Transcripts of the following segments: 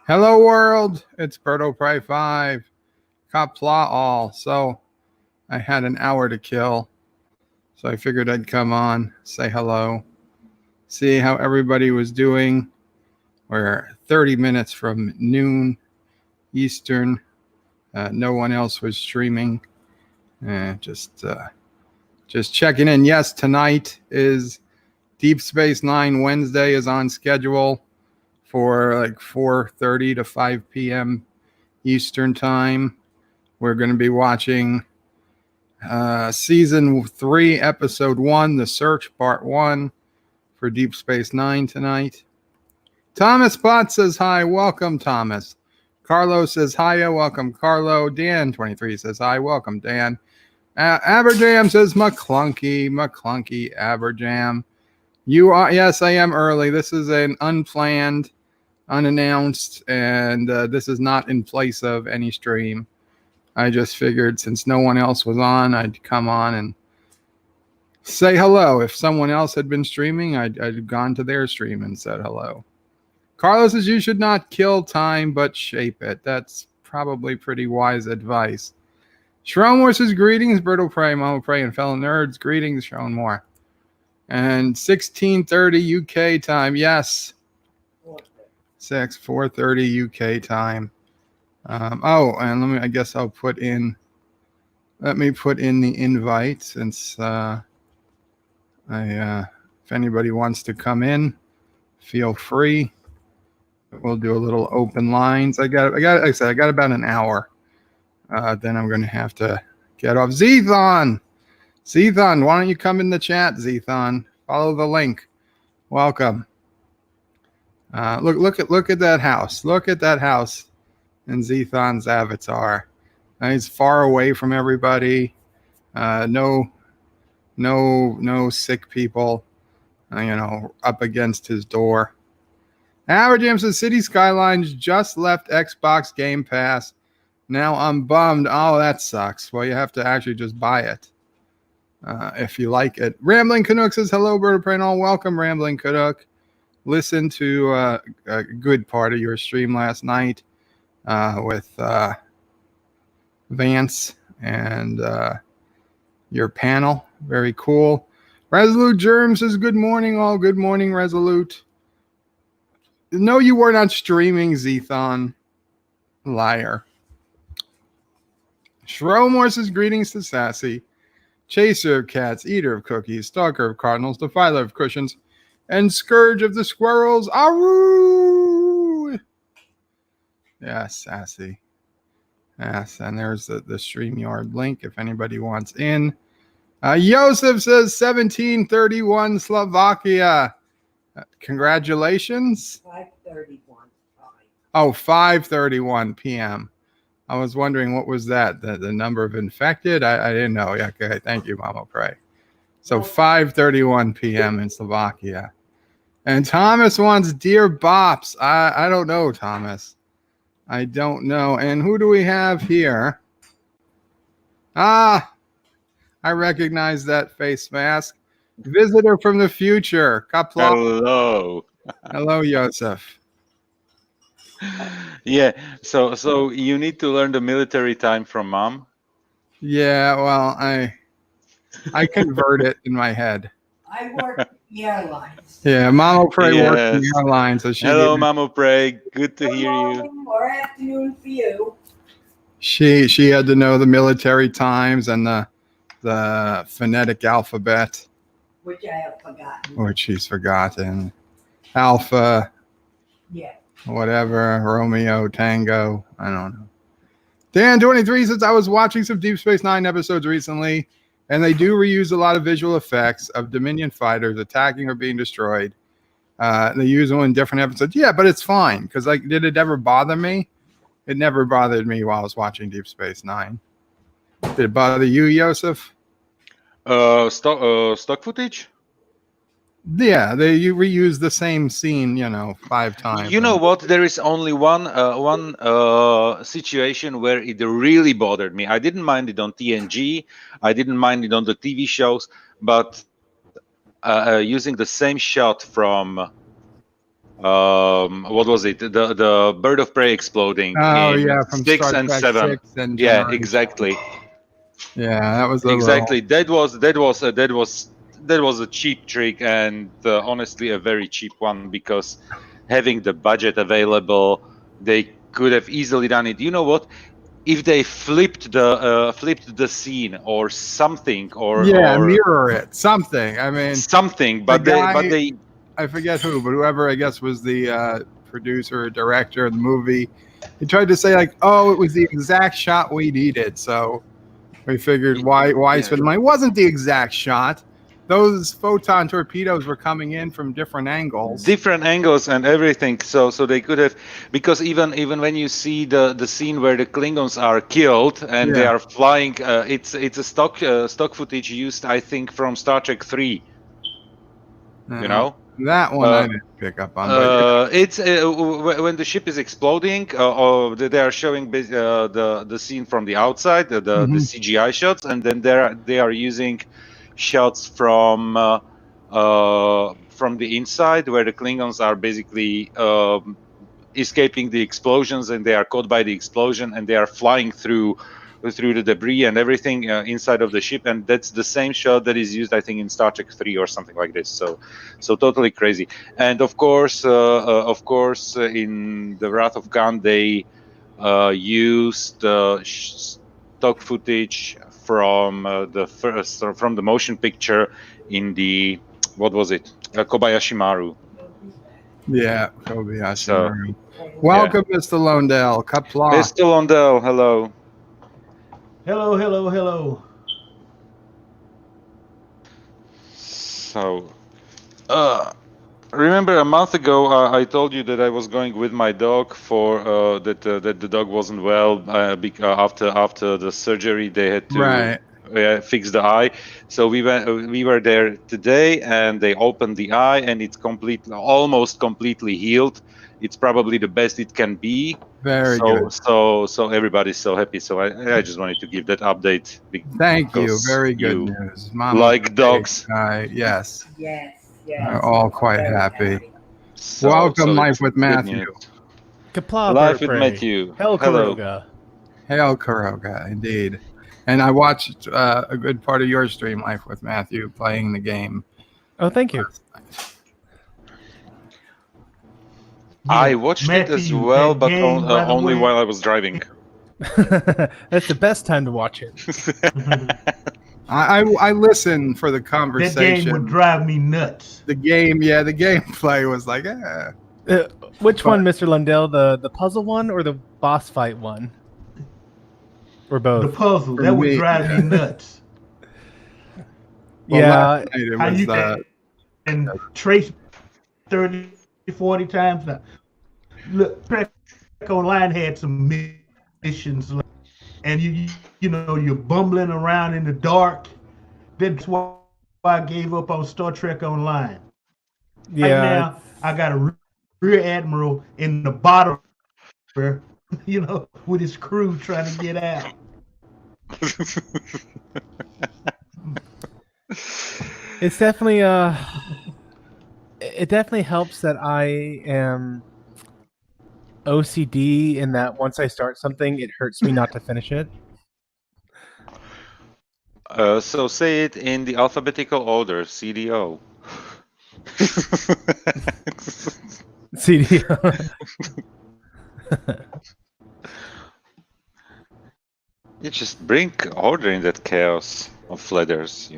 Hello world, it's Berto Pry 5, Qapla All. So I had an hour to kill, so I figured I'd come on, say hello, see how everybody was doing. We're 30 minutes from noon Eastern. No one else was streaming. Just checking in. Yes, tonight is Deep Space Nine. Wednesday is on schedule for like 4:30 to 5 p.m. Eastern time. We're going to be watching season 3, episode 1, The Search, part 1 for Deep Space Nine tonight. Thomas Bot says hi. Welcome, Thomas. Carlo says hiya. Welcome, Carlo. Dan23 says hi. Welcome, Dan. Aberjam says McClunky. Aberjam. You are, yes, I am early. This is an unplanned, unannounced, and this is not in place of any stream. I just figured since no one else was on, I'd come on and say hello. If someone else had been streaming, I'd gone to their stream and said hello. Carlos says you should not kill time, but shape it. That's probably pretty wise advice. Shronmore says greetings, Berto Prey, Mama Prey, and fellow nerds. Greetings, Shronmore. And 16:30 UK time. Yes. 4:30 UK time. And I guess I'll put in, let me put in the invite since if anybody wants to come in, feel free. We'll do a little open lines. Like I said, I got about an hour. Then I'm going to have to get off. Zethon, why don't you come in the chat, Zethon? Follow the link. Welcome. Look at that house. Look at that house in Zethon's avatar. He's far away from everybody. No sick people. Up against his door. Aberjam says City Skylines just left Xbox Game Pass. Now I'm bummed. Oh, that sucks. Well, you have to actually just buy it if you like it. Rambling Canuck says hello, Bird of Prey and all. Welcome, Rambling Canuck. Listen to a good part of your stream last night with Vance and your panel. Very cool. Resolute Germ says good morning, all. Good morning, Resolute. No, you were not streaming, Zethon. Liar. Shromore says greetings to Sassy. Chaser of cats, eater of cookies, stalker of cardinals, defiler of cushions, and scourge of the squirrels. Aroo! Yes, Sassy. Yes, and there's the StreamYard link if anybody wants in. Yosef says 1731 Slovakia. Congratulations. 5:31. Oh, 5:31 p.m. I was wondering what was that? The number of infected? I didn't know. Yeah, okay, thank you, Mama Pray. So 5:31 p.m. in Slovakia. And Thomas wants Dear Bops. I don't know, Thomas. I don't know. And who do we have here? I recognize that face mask. Visitor from the future. Qapla. Hello. Hello, Yosef. Yeah, so you need to learn the military time from mom. Yeah, well, I convert it in my head. I work in the airlines. Yeah, Mama Pray works in the airlines. So hello, Mama Pray. Good to hear you. Good morning or afternoon for you. She had to know the military times and the phonetic alphabet. Which I have forgotten. Which she's forgotten. Alpha. Yeah. Whatever. Romeo, Tango. I don't know. Dan23 says I was watching some Deep Space Nine episodes recently, and they do reuse a lot of visual effects of Dominion fighters attacking or being destroyed. They use them in different episodes. Yeah, but it's fine because did it ever bother me? It never bothered me while I was watching Deep Space Nine. Did it bother you, Yosef? Stock footage? Yeah, you reuse the same scene, 5 times. You know what? There is only one situation where it really bothered me. I didn't mind it on TNG. I didn't mind it on the TV shows, but using the same shot from what was it? The bird of prey exploding Oh in yeah, from 6 Star and Trek 7. 6 and Yeah, Generation. exactly. Yeah, that was a Exactly. little. That was a cheap trick, and honestly, a very cheap one, because having the budget available, they could have easily done it. You know what? If they flipped the scene or something, Yeah, or mirror it, something. I mean, something, the but guy, they I forget who, but whoever I guess was the producer or director of the movie, he tried to say like, "Oh, it was the exact shot we needed," so we figured why yeah, spend money. It wasn't the exact shot. Those photon torpedoes were coming in from different angles. different angles and everything, so they could have, because even when you see the scene where the Klingons are killed and they Yeah. are flying, it's a stock footage used, I think, from Star Trek 3, you know. That one I uh, didn't pick up on, but yeah. it's when the ship is exploding, or they are showing the scene from the outside, the Mhm. CGI shots, and then they are using shots from the inside, where the Klingons are basically escaping the explosions, and they are caught by the explosion, and they are flying through the debris and everything inside of the ship, and that's the same shot that is used, I think, in Star Trek 3 or something like this. So totally crazy. And of course, in the Wrath of Khan, they used stock footage from the motion picture in the, what was it, Kobayashi Maru. Yeah, Kobayashi So Maru. yeah, Welcome, Mr. Londell. Qapla. Mr. Londell, hello. Hello, hello, hello. So, remember a month ago, I told you that I was going with my dog for that the dog wasn't well, after the surgery. They had to Right. fix the eye. So we were there today, and they opened the eye, and it's almost completely healed. It's probably the best it can be. Very So good. so everybody's so happy. So I just wanted to give that update Thank you. because Very good you news. Mama's like big. dogs. Yes, Yes, we're yes. all quite Very happy. So Welcome, Life it's with good Matthew. news. Qapla Live Bird with Prey. Matthew. Hell Hello. Karoga. Hail Kuroga, indeed. And I watched a good part of your stream, Life with Matthew, playing the game Oh, thank you. last night. I Yeah, watched it as Matthew, well, that but game, by the only way. while I was driving. That's the best time to watch it. I listen for the That conversation. game would drive me nuts. The game, yeah, the gameplay was like, Which But- one, Mr. Lundell? The puzzle one or the boss fight one? Or both? Oh, The puzzle, that would drive me nuts. Last night it how was, you can trace 30, 40 times now. Look, Trek Online had some missions, and you're bumbling around in the dark. That's why I gave up on Star Trek Online. Yeah. Right now, I got a rear admiral in the bottom, with his crew trying to get out. It's definitely it definitely helps that I am OCD in that once I start something, it hurts me not to finish it. So say it in the alphabetical order, CDO. CDO. You just bring order in that chaos of letters,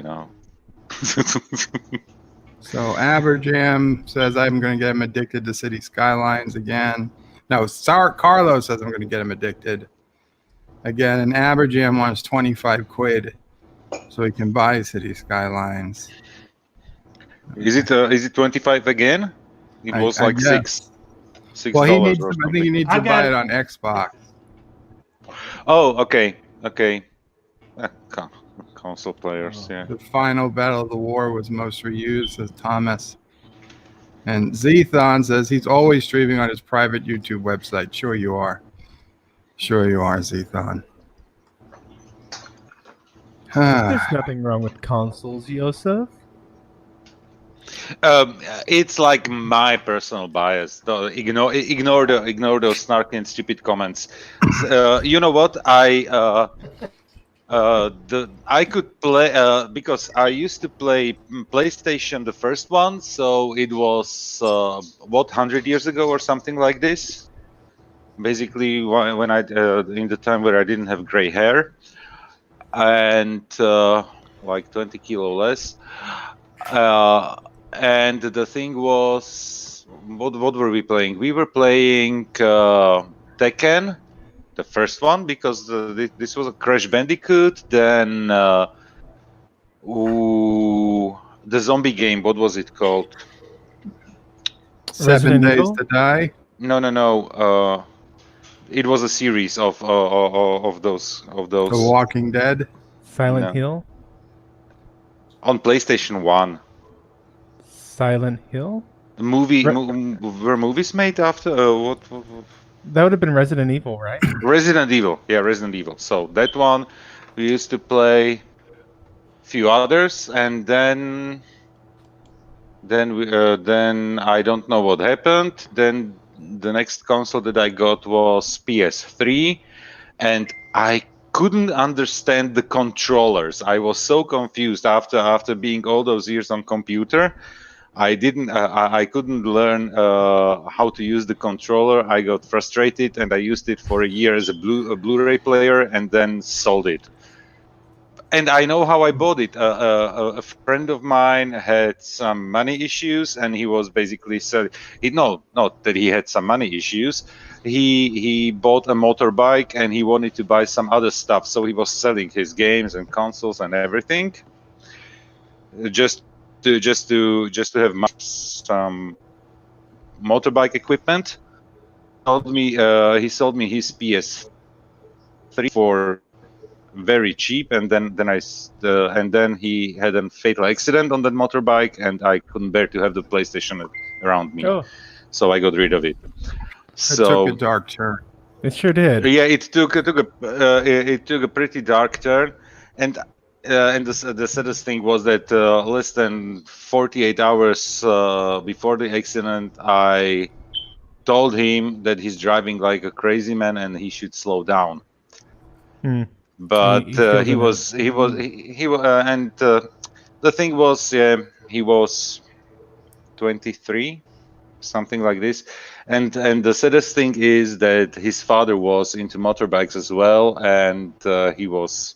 So Aberjam says I'm going to get him addicted to City Skylines again. No, Carlos says I'm going to get him addicted again. And Aberjam wants 25 quid so he can buy City Skylines. Is it 25 again? It was like guess. $6. Well, he needs. Or I think he needs to buy it on Xbox. Oh, okay. Console players, yeah. The final battle of the war was most reused, says Thomas. And Zethon says he's always streaming on his private YouTube website. Sure you are. Sure you are, Zethon. There's nothing wrong with consoles, Yosef. It's like my personal bias. Ignore those snarky and stupid comments. You know what? I could play because I used to play PlayStation, the first one. So it was 100 years ago or something like this. Basically, when I in the time where I didn't have gray hair and like 20 kilo less. And the thing was, what were we playing? We were playing Tekken, the first one, because this was a Crash Bandicoot. Then the zombie game. What was it called? 7 Resident Days Evil? to Die. No. It was a series of those The Walking Dead. Silent No. Hill? On PlayStation 1. Silent Hill? Were movies made after what? That would have been Resident Evil, right? Resident Evil. Yeah, Resident Evil. So that one we used to play a few others, and then I don't know what happened. Then the next console that I got was PS3, and I couldn't understand the controllers. I was so confused after being all those years on computer. I couldn't learn how to use the controller. I got frustrated, and I used it for a year as a Blu-ray player, and then sold it. And I know how I bought it. A friend of mine had some money issues, and he was basically selling. Not that he had some money issues. He bought a motorbike, and he wanted to buy some other stuff, so he was selling his games and consoles and everything, just to have some motorbike equipment. He sold me his PS3 for very cheap, and then he had a fatal accident on that motorbike, and I couldn't bear to have the PlayStation around me, Oh, so I got rid of it. It So took a dark turn. it sure did. yeah, it took a pretty dark turn, and the saddest thing was that less than 48 hours before the accident, I told him that he's driving like a crazy man and he should slow down. Hmm. But He still didn't. and the thing was, he was 23, something like this, and the saddest thing is that his father was into motorbikes as well, and he was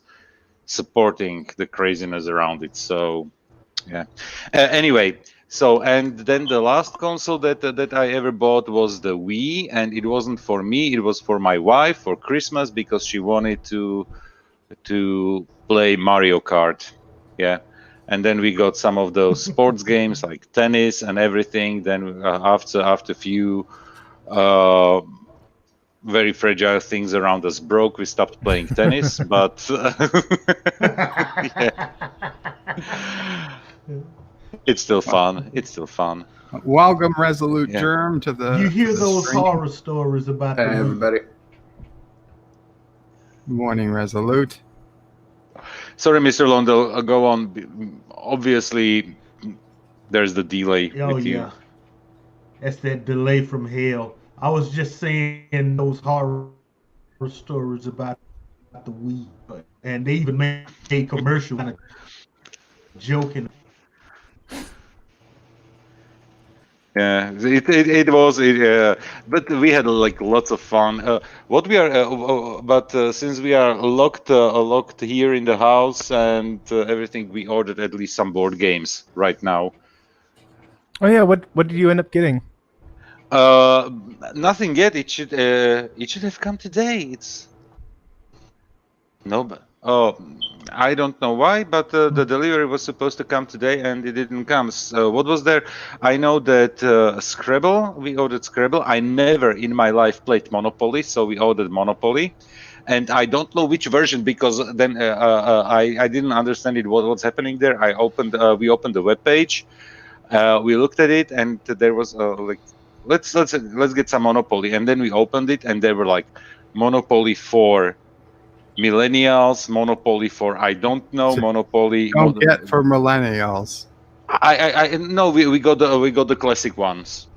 supporting the craziness around it. So yeah. Anyway, so and then the last console that I ever bought was the Wii, and it wasn't for me, it was for my wife for Christmas, because she wanted to play Mario Kart. Yeah. And then we got some of those sports games like tennis and everything. Then after a few very fragile things around us broke, we stopped playing tennis. But yeah, it's still fun. It's still fun. Welcome, Resolute Yeah. Germ, to the. You hear the those stream. horror stories about Hey, the everybody. Good morning, Resolute. Sorry, Mr. Londell, go on. Obviously, there's the delay Oh with you. yeah, that's that delay from hell. I was just saying those horror stories about the Wii, and they even made a commercial kind of joking. Yeah, it was, but we had like lots of fun. What we are, but since we are locked here in the house and everything, we ordered at least some board games right now. Oh yeah, what did you end up getting? Nothing yet. It should have come today. It's no, but I don't know why, but the delivery was supposed to come today and it didn't come. So what was there? I know that Scrabble. We ordered Scrabble. I never in my life played Monopoly, so we ordered Monopoly, and I don't know which version, because then I didn't understand it. What's happening there? We opened the web page. We looked at it, and there was like, let's get some Monopoly, and then we opened it, and they were like Monopoly for millennials, Monopoly for I don't know, So Monopoly. Don't get for millennials. No, we got the classic ones.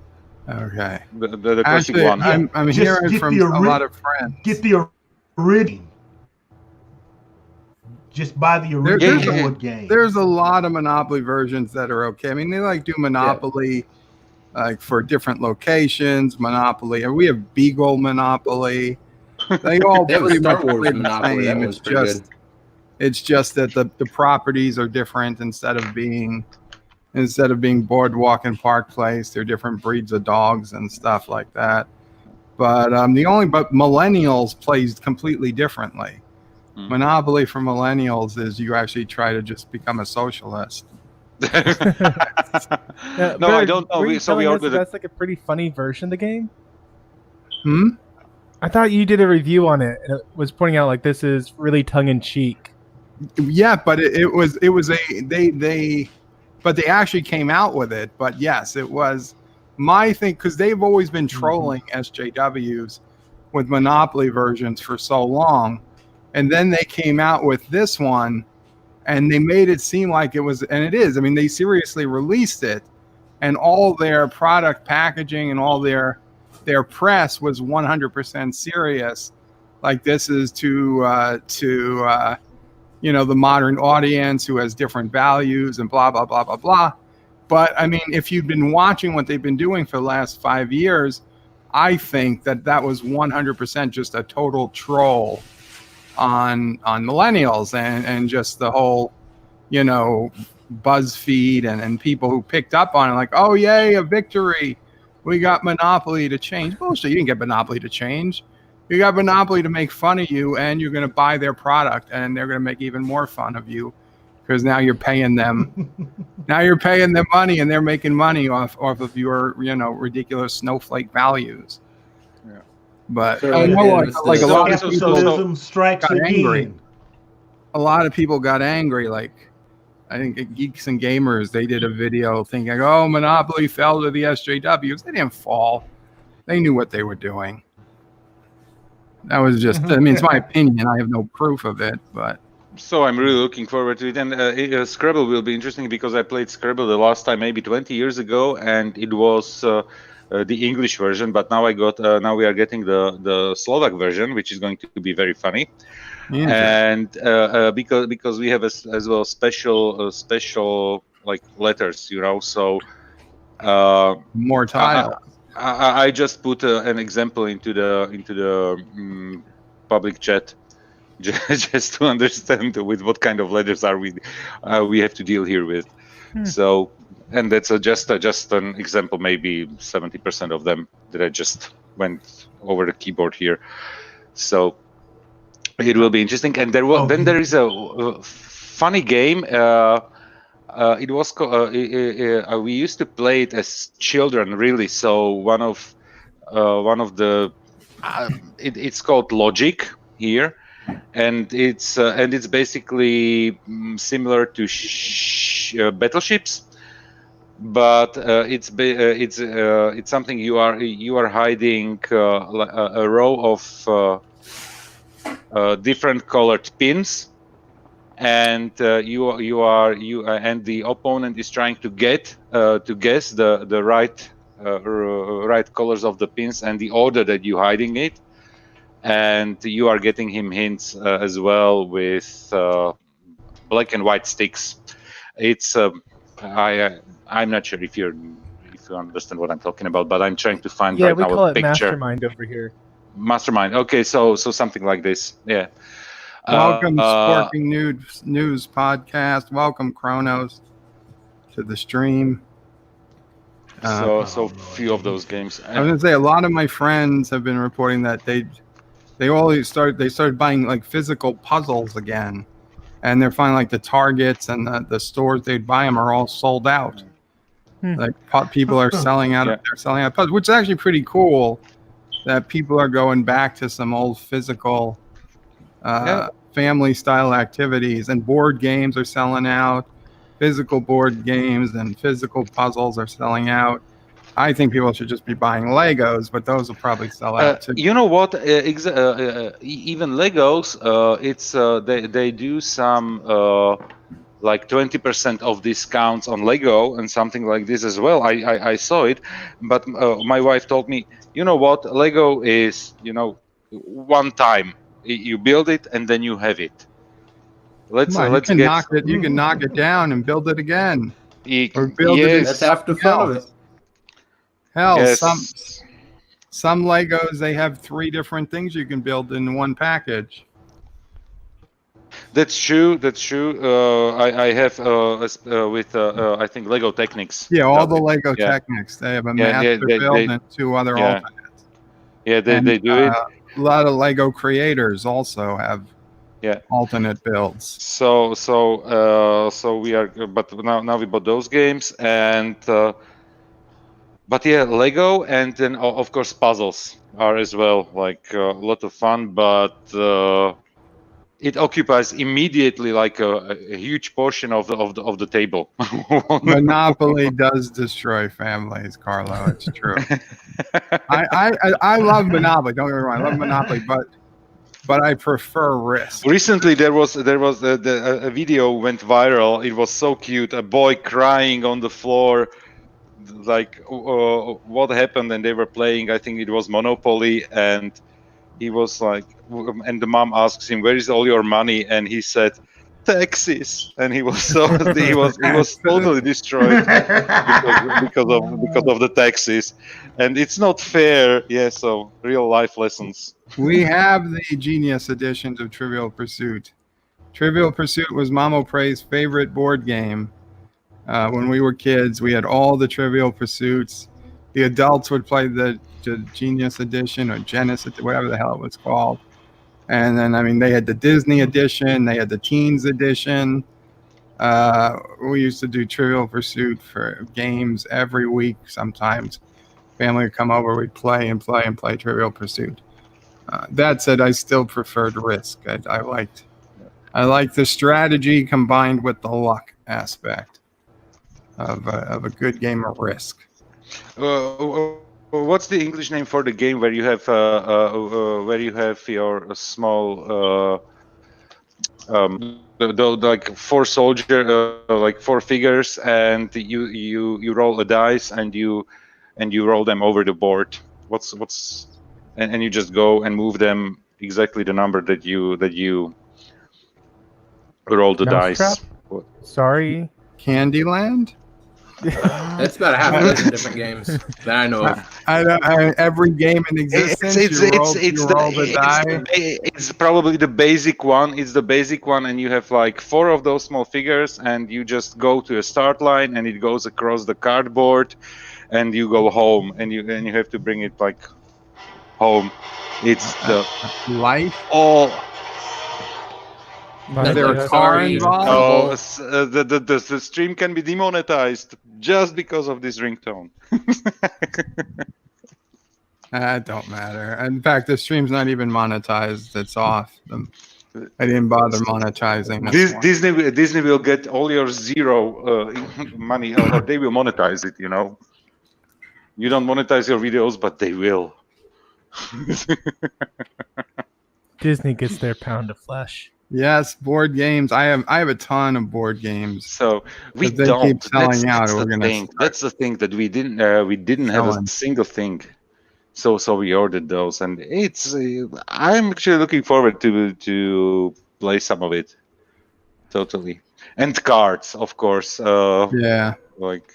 Okay. The classic Actually, one. I'm just hearing get from the a lot of friends. Get the original. Just buy the original yeah. board game. There's a lot of Monopoly versions that are okay. I mean, they like do Monopoly like for different locations. Monopoly, and we have Beagle Monopoly. They all That was pretty Star much Wars play the Monopoly. That same. was pretty good. It's just that the properties are different instead of being Boardwalk and Park Place. They're different breeds of dogs and stuff like that. But millennials plays completely differently. Hmm. Monopoly for millennials is you actually try to just become a socialist. No, Yeah, I don't know. Were you So we telling are us with that's like a pretty funny version of the game? Hmm? I thought you did a review on it and it was pointing out like this is really tongue in cheek. Yeah, but but they actually came out with it. But yes, it was my thing because they've always been trolling SJWs with Monopoly versions for so long, and then they came out with this one, and they made it seem like it was, and it is. I mean, they seriously released it, and all their product packaging and all their press was 100% serious. Like this is to the modern audience who has different values and blah blah blah blah blah. But I mean, if you've been watching what they've been doing for the last 5 years, I think that was 100% just a total troll on millennials and just the whole, BuzzFeed and people who picked up on it, like, oh yay, a victory, we got Monopoly to change. Bullshit, you didn't get Monopoly to change. You got Monopoly to make fun of you, and you're going to buy their product, and they're going to make even more fun of you because now you're paying them. Now you're paying them money, and they're making money off of your, ridiculous snowflake values. Yeah. But So, I know, yeah, like a lot of so- people Capitalism strikes got angry. again. A lot of people got angry. Like, I think at Geeks and Gamers, they did a video thinking, oh, Monopoly fell to the SJWs. They didn't fall. They knew what they were doing. That was just, I mean, it's my opinion. I have no proof of it, but. So I'm really looking forward to it. And Scrabble will be interesting because I played Scrabble the last time maybe 20 years ago, and it was the English version. But now now we are getting the Slovak version, which is going to be very funny. And because we have as well special like letters, so more tile. I just put an example into the public chat just to understand with what kind of letters are we have to deal here with. So, and that's just an example, maybe 70% of them that I just went over the keyboard here. So it will be interesting. And then there is a funny game. It was we used to play it as children, really. So one of the it's called Logic here, and it's basically similar to battleships, but it's something you are hiding a row of different colored pins. And and the opponent is trying to guess the right colors of the pins and the order that you're hiding it, and you are getting him hints as well with black and white sticks. It's I'm not sure if you understand what I'm talking about, but I'm trying to find right now call a it picture. Mastermind over here. Mastermind. Okay, so something like this. Yeah. Welcome, Sparking News Podcast. Welcome, Kronos, to the stream. So few of those games. I was gonna say a lot of my friends have been reporting that they started buying like physical puzzles again, and they're finding like the Targets and the stores they'd buy them are all sold out. Like people are selling out. Yeah. They're selling out puzzles, which is actually pretty cool. That people are going back to some old physical. Family style activities, and board games are selling out. Physical board games and physical puzzles are selling out. I think people should just be buying Legos, but those will probably sell out too. You know what? Even Legos, it's they do some like 20% of discounts on Lego and something like this as well. I saw it, but my wife told me, you know what, Lego is, one time you build it and then you have it. Come on, Let's you get knock it. You can knock it down and build it again, or build it. yes, That's half the fun of it. Hell, yes. some Legos, they have 3 different things you can build in one package. That's true. I have with I think Lego Technics. Yeah, all the Lego Yeah. Technics. They have a Yeah, master build and 2 other yeah. alternates. Yeah, they And, do it. A lot of Lego creators also have alternate builds. So we are, but now we bought those games, and but yeah, Lego, and then of course puzzles are as well, like a lot of fun, but it occupies immediately like a huge portion of the table. Monopoly does destroy families, Carlo. It's true. I love Monopoly. Don't get me wrong. I love Monopoly, but I prefer Risk. Recently, there was a video went viral. It was so cute. A boy crying on the floor, like what happened, and they were playing. I think it was Monopoly, and he was like, and the mom asks him, "Where is all your money?" And he said, "Taxes." And he was he was totally destroyed because of the taxes, and it's not fair. Yeah, so real life lessons. We have the Genius editions of Trivial Pursuit. Trivial Pursuit was Mamo Prey's favorite board game. When we were kids, we had all the Trivial Pursuits. The adults would play the Genius edition or Genesis, whatever the hell it was called. And then, I mean, they had the Disney edition. They had the Teens edition. We used to do Trivial Pursuit for games every week. Sometimes family would come over, we'd play Trivial Pursuit. That said, I still preferred Risk. I liked the strategy combined with the luck aspect of a good game of Risk. What's the English name for the game where you have your small the like 4 soldier like 4 figures, and you roll a dice and you roll them over the board. What's and you just go and move them exactly the number that you roll the dice. Mousetrap? Sorry. Candyland? That's about a half a dozen different games that I know of. Every game in existence, you roll the die. It's probably the basic one. It's the basic one, and you have like 4 of those small figures, and you just go to a start line, and it goes across the cardboard, and you go home, and you have to bring it like home. It's the life. All. Is there a car involved? Oh, the stream can be demonetized just because of this ringtone. That don't matter. In fact, the stream's not even monetized. It's off. I didn't bother monetizing. Disney will get all your zero money, or they will monetize it. You know, you don't monetize your videos, but they will. Disney gets their pound of flesh. Yes, board games. I have a ton of board games. So we keep selling out. That's the thing that we didn't have a single thing. So we ordered those, and it's. I'm actually looking forward to play some of it. Totally, and cards, of course. Yeah. Like,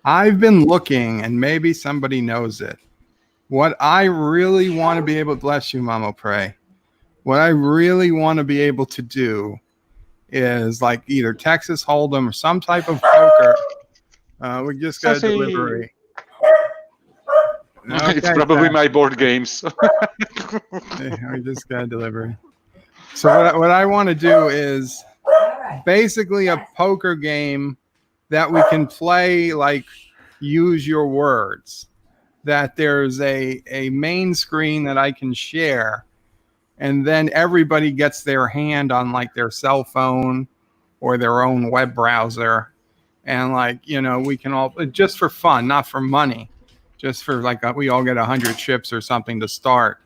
I've been looking, and maybe somebody knows it. What I really want to be able to, bless you, Mama Pray. What I really want to be able to do is like either Texas Hold'em or some type of poker. We just got a delivery. Okay, it's probably my board games. We just got a delivery. So what I want to do is basically a poker game that we can play, like use your words. That there's a main screen that I can share. And then everybody gets their hand on like their cell phone or their own web browser. And like, we can all, just for fun, not for money, just for like, we all get 100 chips or something to start.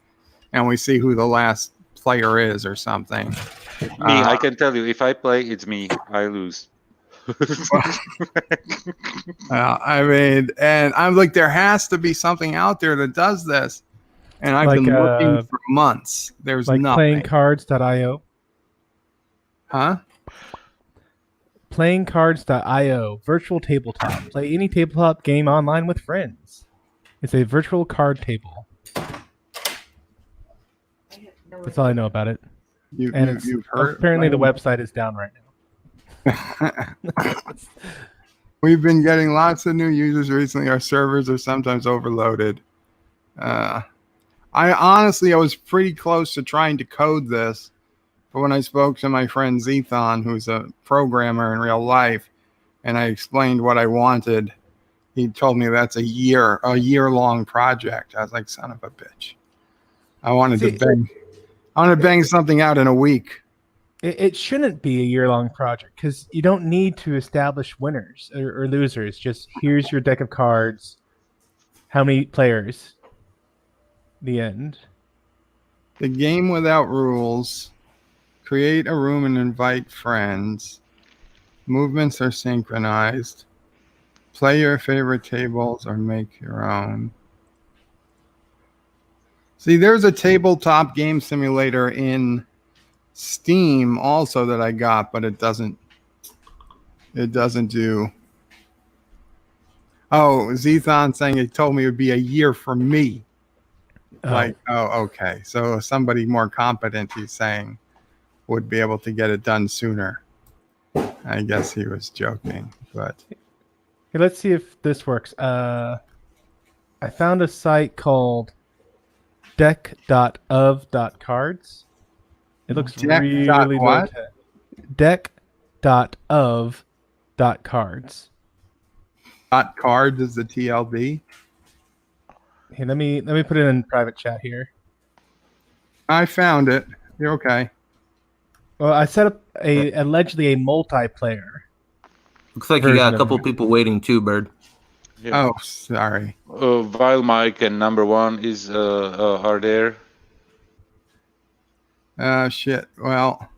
And we see who the last player is or something. Me, I can tell you, if I play, it's me. I lose. I mean, and I'm like, there has to be something out there that does this, and I've Like, been looking for months. There's like nothing. playingcards.io. Huh? Playingcards.io, virtual tabletop. Play any tabletop game online with friends. It's a virtual card table. That's all I know about it. You've heard. Apparently, the website is down right now. We've been getting lots of new users recently. Our servers are sometimes overloaded. I was pretty close to trying to code this, but when I spoke to my friend Zethon, who's a programmer in real life, and I explained what I wanted, he told me that's a year-long project. I was like, son of a bitch. I wanted to bang something out in a week. It shouldn't be a year-long project because you don't need to establish winners or losers. Just here's your deck of cards. How many players? The end. The game without rules. Create a room and invite friends. Movements are synchronized. Play your favorite tables or make your own. See, there's a tabletop game simulator in Steam also that I got, but it doesn't do. Oh, Zethon saying it told me it would be a year for me. Like, okay. So somebody more competent, he's saying, would be able to get it done sooner. I guess he was joking, but Okay, let's see if this works. I found a site called deck.of.cards. It looks really low tech. Deck.of.cards. .cards is the TLD. Hey, let me put it in private chat here. I found it. You're okay. Well, I set up allegedly a multiplayer. Looks like you got a couple people waiting too, Bird. Yeah. Oh, sorry. While Mike and number one are there. Shit. Well,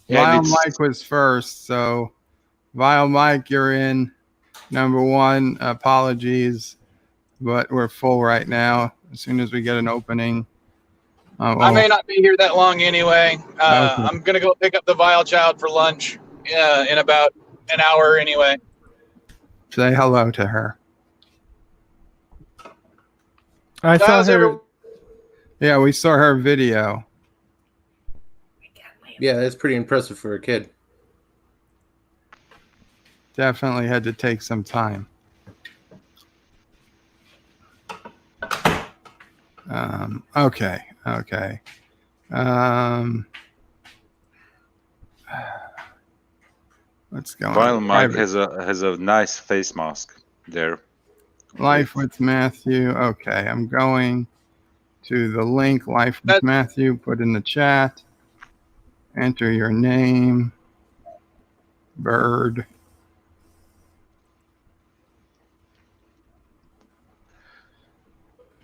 Yeah, Vile Mike was first, so Vile Mike, you're in. Number one, apologies, but we're full right now. As soon as we get an opening. I may not be here that long anyway. Okay. I'm going to go pick up the Vile Child for lunch in about an hour anyway. Say hello to her. I saw her. Yeah, we saw her video. Yeah, that's pretty impressive for a kid. Definitely had to take some time. Okay. Let's go. While Mike has a nice face mask there. Life with Matthew. Okay, I'm going to the link. Life with Matthew. Put in the chat. Enter your name. Bird.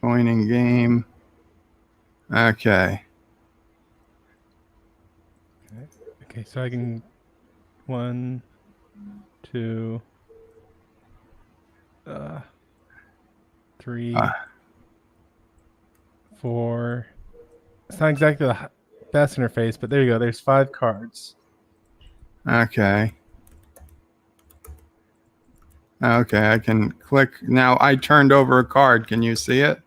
Joining game. Okay. Okay, so I can 1, 2, 3, 4. It's not exactly the best interface, but there you go. There's 5 cards. Okay. Okay, I can click. Now I turned over a card. Can you see it?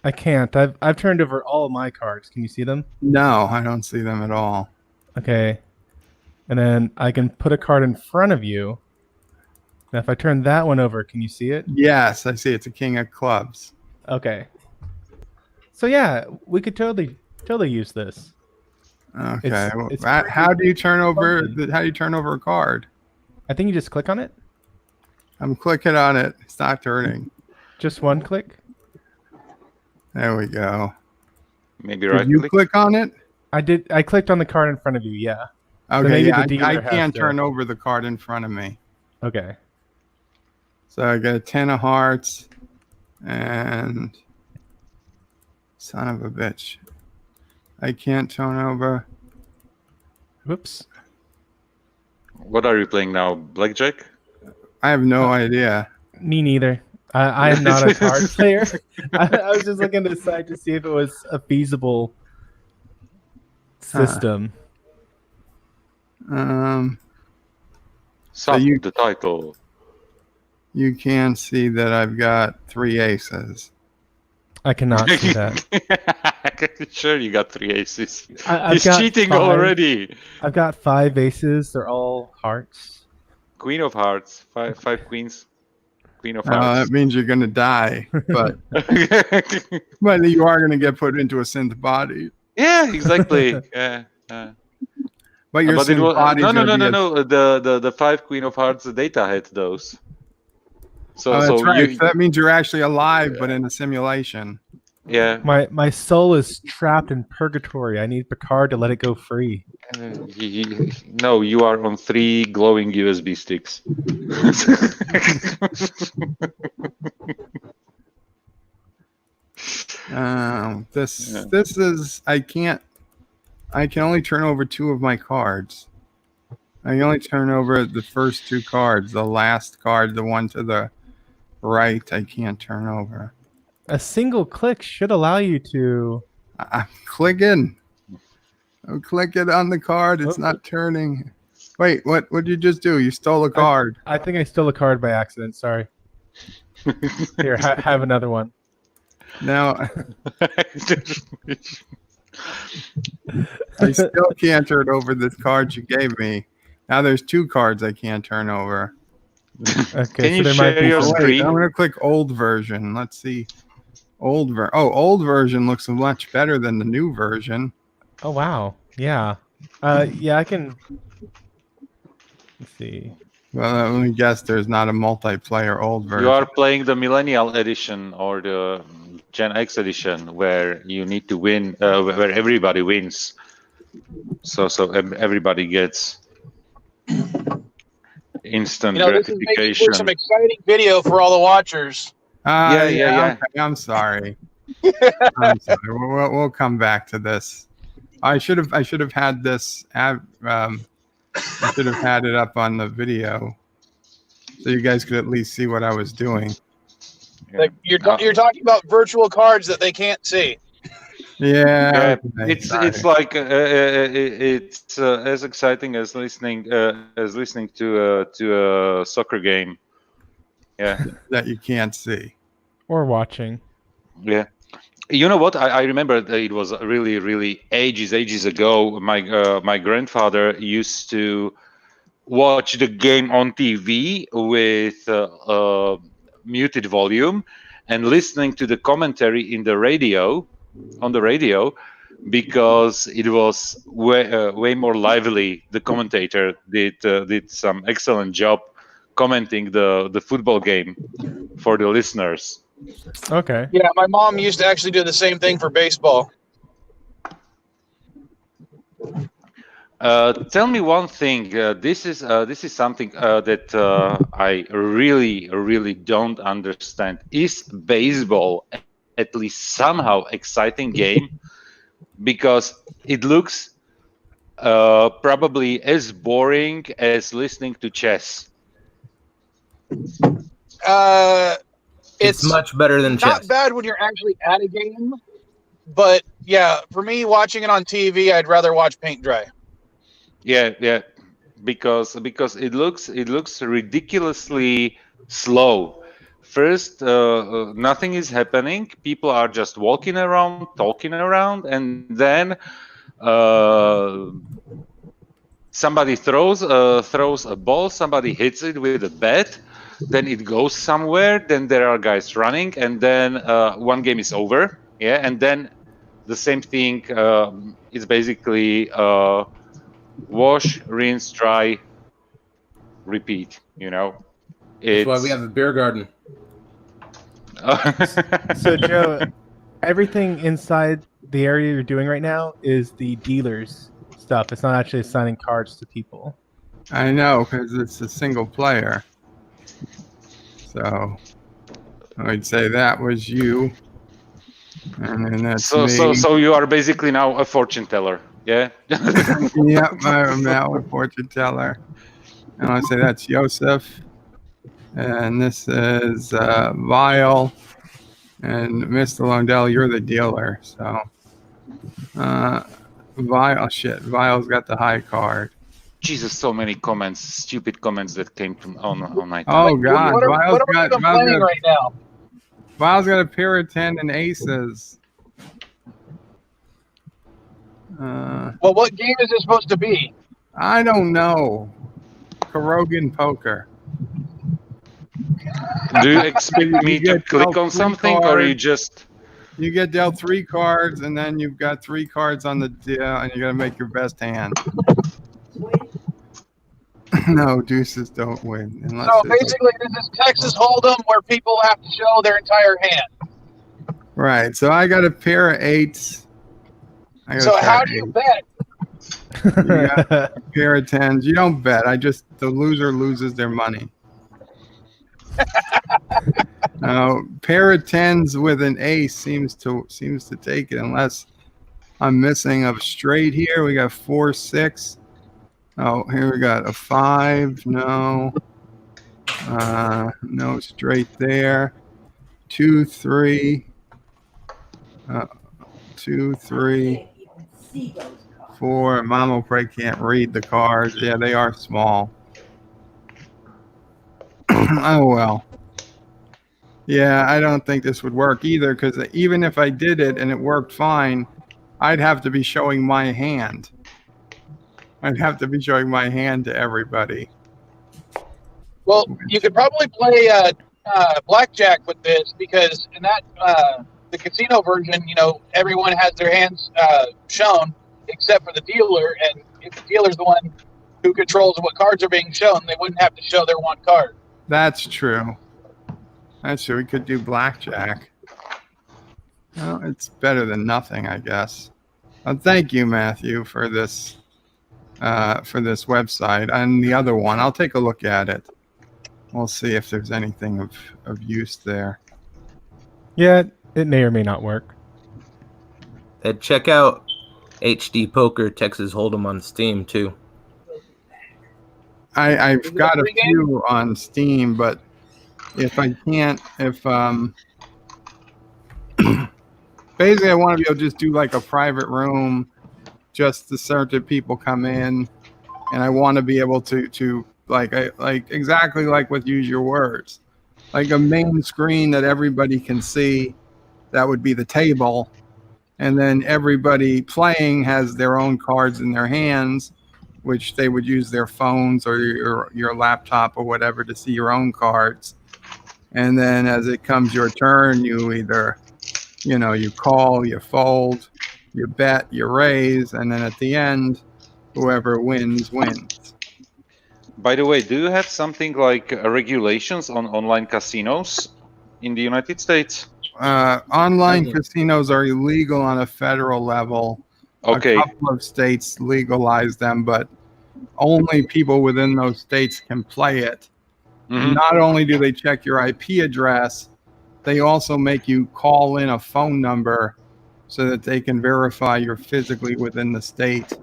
I can't. I've turned over all of my cards. Can you see them? No, I don't see them at all. Okay. And then I can put a card in front of you. Now if I turn that one over, can you see it? Yes, I see. It's a king of clubs. Okay. So yeah, we could totally use this. Okay. How do you turn over a card? I think you just click on it. I'm clicking on it. It's not turning. Just one click. There we go. Maybe Did you click on it? I did. I clicked on the card in front of you. Yeah. Okay. So Yeah, I can't turn over the card in front of me. Okay. So I got a 10 of hearts and son of a bitch. I can't turn over. Whoops. What are you playing now? Blackjack? I have no idea. Me neither. I am not a card player. I was just looking to the side to see if it was a feasible system. Sub you- the title. You can see that I've got 3 aces. I cannot see that. Sure, you got 3 aces. I've He's got cheating 5. already. I've got 5 aces. They're all hearts. Queen of hearts. Five queens. Queen of That hearts. means you're going to die, but but you are going to get put into a synth body. Yeah, exactly. Yeah. But your But it synth was, body's no. gonna be The 5 Queen of Hearts data had those. So that's so right. you, So that means you're actually alive, but in a simulation. yeah. My soul is trapped in purgatory. I need Picard to let it go free. No, you are on 3 glowing USB sticks. This is I can only turn over 2 of my cards. I can only turn over the first 2 cards. The last card, the one to the right, I can't turn over. A single click should allow you to. I'm clicking. I'm clicking on the card. It's not turning. Wait, what did you just do? You stole a card. I think I stole a card by accident. Sorry. Here, have another one. Now, I still can't turn over the card you gave me. Now there's 2 cards I can't turn over. Okay, Can you there might share be your some- Wait, screen? I'm going to click old version. Let's see. Old version looks much better than the new version. Oh wow, yeah, yeah. I can. Let's see. Well, let me guess. There's not a multiplayer old version. You are playing the Millennial Edition or the Gen X Edition, where you need to win, where everybody wins. So everybody gets instant This is making gratification. for some exciting video for all the watchers. Yeah. Okay, I'm sorry. I'm sorry. We'll come back to this. I should have had this. I should have had it up on the video, so you guys could at least see what I was doing. Like you're talking about virtual cards that they can't see. Yeah, okay, It's sorry. it's like it's as exciting as listening to a soccer game. Yeah. that you can't see. Or watching. Yeah. You know what? I remember that it was really ages ago. My grandfather used to watch the game on TV with muted volume and listening to the commentary on the radio, because it was way more lively. The commentator did some excellent job commenting the football game for the listeners. Okay. Yeah, my mom used to actually do the same thing for baseball. Tell me one thing. This is something that I really don't understand. Is baseball at least somehow exciting game? Because it looks probably as boring as listening to chess. It's much better than not chess. bad when you're actually at a game, but yeah, for me watching it on TV, I'd rather watch paint dry. Yeah, because it looks ridiculously slow. First, nothing is happening. People are just walking around, talking around, and then somebody throws a ball. Somebody hits it with a bat. Then it goes somewhere. Then there are guys running, and then one game is over. Yeah, and then the same thing is basically wash, rinse, dry, repeat. That's why we have a beer garden. So Joe, everything inside the area you're doing right now is the dealer's stuff. It's not actually assigning cards to people. I know, because it's a single player. So I'd say that was you. And then that's So me. so you are basically now a fortune teller, yeah? Yep, I'm out with fortune teller. And I say that's Joseph. And this is Vile. And Mr. Londell, you're the dealer. So Vile, shit. Vile's got the high card. Jesus, so many comments, stupid comments that came on my time. Oh God, What are we even playing right now? Vile's got a pair of 10 and aces. Well, what game is this supposed to be? I don't know. Karogan poker. Do you expect me to get click dealt on three something, or you cards. just? You get dealt 3 cards, and then you've got 3 cards on the deal, and you got to make your best hand. No, deuces don't win. Unless So there's basically, this is Texas Hold'em, where people have to show their entire hand. right. So I got a pair of 8s. So how do you bet? You got a pair of 10s. You don't bet. The loser loses their money. Pair of 10s with an ace seems to take it, unless I'm missing a straight here. We got 4, 6. Oh, here we got a 5. No. No straight there. 2, 3. 2, 3. Can't even see those cards. 4. Mama probably can't read the cards. Yeah, they are small. Oh well. Yeah, I don't think this would work either, because even if I did it and it worked fine, I'd have to be showing my hand. I'd have to be showing my hand to everybody. Well, you could probably play blackjack with this, because in that the casino version, everyone has their hands shown except for the dealer, and if the dealer's the one who controls what cards are being shown, they wouldn't have to show their one card. That's true. That's true. We could do blackjack. Well, it's better than nothing, I guess. Thank you, Matthew, for this website and the other one. I'll take a look at it. We'll see if there's anything of use there. Yeah, it may or may not work. And check out HD Poker Texas Hold'em on Steam too. I've got a few on Steam, but basically I want to be able to just do like a private room, just the certain people come in, and I want to be able to like exactly like with Use Your Words, like a main screen that everybody can see. That would be the table, and then everybody playing has their own cards in their hands, which they would use their phones or your laptop or whatever to see your own cards. And then as it comes your turn, you either, you call, you fold, you bet, you raise, and then at the end, whoever wins. By the way, do you have something like regulations on online casinos in the United States? Online casinos are illegal on a federal level. Okay. A couple of states legalize them, but only people within those states can play it. Mhm. Not only do they check your IP address, they also make you call in a phone number so that they can verify you're physically within the state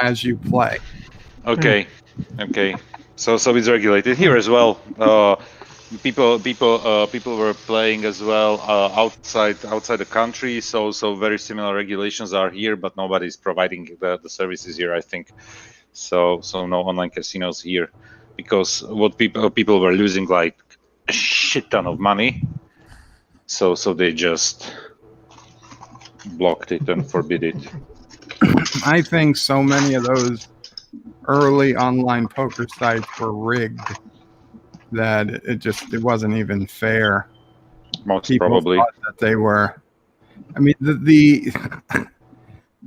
as you play. Okay. So it's regulated here as well. People were playing as well outside the country. So very similar regulations are here, but nobody's providing the services here, I think. So no online casinos here, because what people were losing like a shit ton of money. So they just blocked it and forbid it. I think so many of those early online poker sites were rigged that it wasn't even fair. Most People probably. thought that they were. I mean,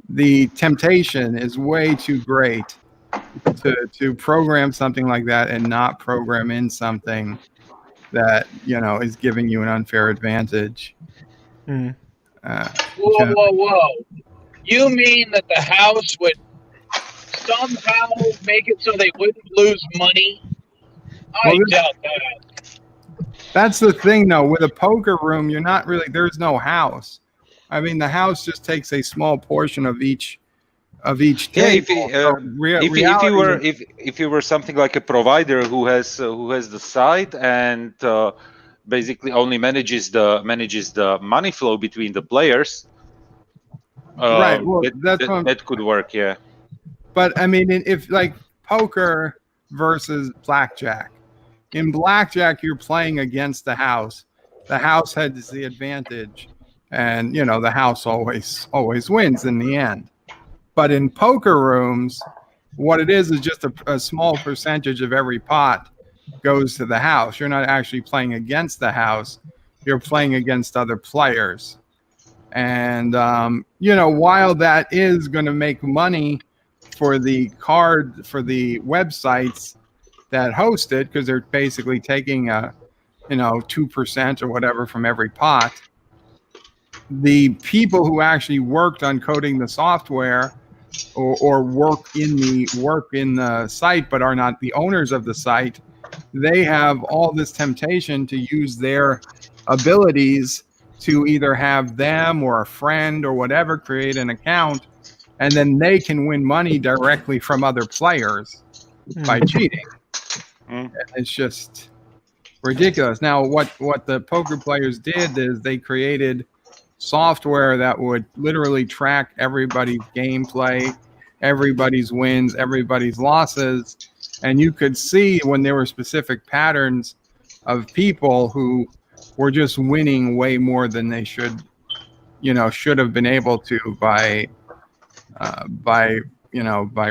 the temptation is way too great to program something like that and not program in something that is giving you an unfair advantage. Whoa! You mean that the house would somehow make it so they wouldn't lose money? I doubt that. That's the thing, though. With a poker room, you're not really. There's no house. I mean, the house just takes a small portion of each Yeah, table. So if you were something like a provider who has the site and basically only manages the money flow between the players, right. Well, that's what that could work. Yeah. But I mean, if like poker versus blackjack, in blackjack you're playing against the house. The house has the advantage, and you know the house always wins in the end. But in poker rooms, what it is just a small percentage of every pot goes to the house. You're not actually playing against the house. You're playing against other players. And, you know, while that is going to make money for the websites that host it, because they're basically taking 2% or whatever from every pot, the people who actually worked on coding the software or work in the site but are not the owners of the site, they have all this temptation to use their abilities to either have them or a friend or whatever create an account, and then they can win money directly from other players by cheating. It's just ridiculous. Now, what the poker players did is they created software that would literally track everybody's gameplay, everybody's wins, everybody's losses, and you could see when there were specific patterns of people who were just winning way more than they should have been able to by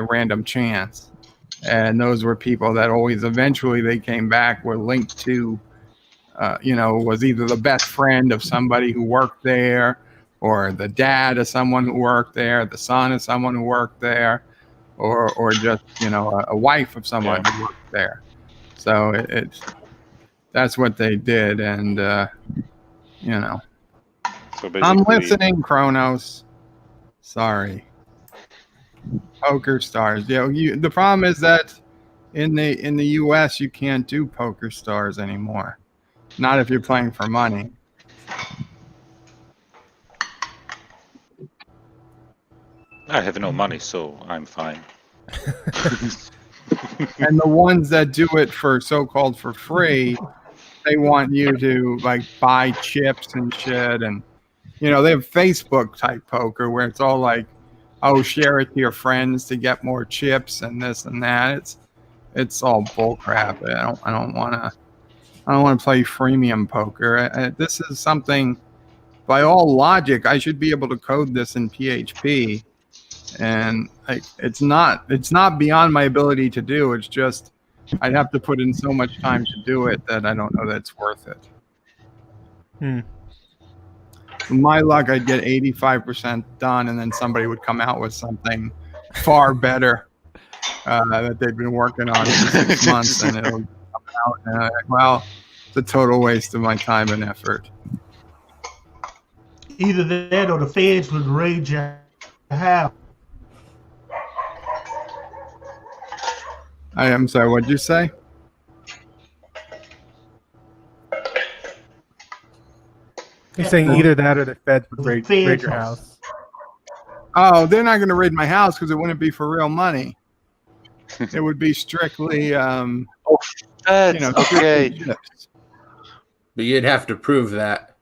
random chance. And those were people that always eventually they came back were linked to was either the best friend of somebody who worked there, or the dad of someone who worked there, the son of someone who worked there, or just a wife of someone who worked there. So that's what they did, and So I'm listening, Kronos. Sorry, Poker Stars. Yeah, the problem is that in the U.S. you can't do Poker Stars anymore. Not if you're playing for money. I have no money, so I'm fine. And the ones that do it for so-called for free, they want you to like buy chips and shit, and they have Facebook type poker where it's all like, oh, share it to your friends to get more chips and this and that. It's all bull crap. I don't want to play freemium poker. This is something, by all logic, I should be able to code this in PHP, and it's not beyond my ability to do. It's just I'd have to put in so much time to do it that I don't know that it's worth it. With my luck, I'd get 85% done, and then somebody would come out with something far better that they've been working on for 6 months, and it'll come out. And I'm like, well, it's a total waste of my time and effort. Either that or the feds would raid your house. I'm sorry, what'd you say? You're saying either that or the feds would raid your house. Oh, they're not going to raid my house because it wouldn't be for real money. It would be strictly, okay. chips. But you'd have to prove that.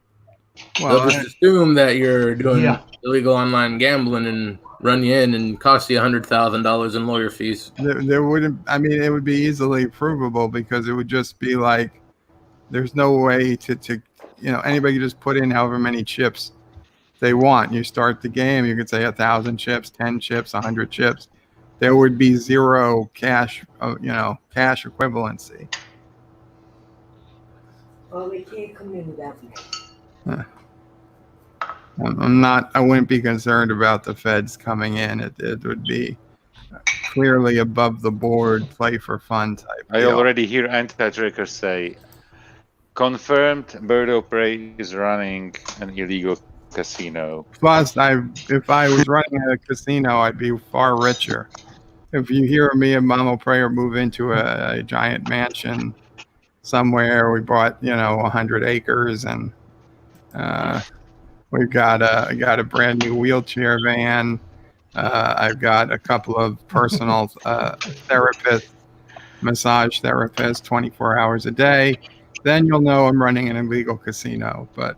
Well, They'll just assume that you're doing illegal online gambling and run you in and cost you $100,000 in lawyer fees. There wouldn't. I mean, it would be easily provable because it would just be like, there's no way to anybody can just put in however many chips they want. You start the game, you could say 1,000 chips, 10 chips, 100 chips. There would be zero cash equivalency. Well, they can't come in without me. I wouldn't be concerned about the feds coming in. It would be clearly above the board, play for fun type I deal. already hear anti-trackers say, confirmed Bird of Prey is running an illegal casino. Plus, if I was running a casino, I'd be far richer. If you hear me and Mama Prayer move into a giant mansion somewhere, we bought 100 acres, and We've got I got a brand new wheelchair van. I've got a couple of personal therapists, massage therapists, 24 hours a day. Then you'll know I'm running an illegal casino. But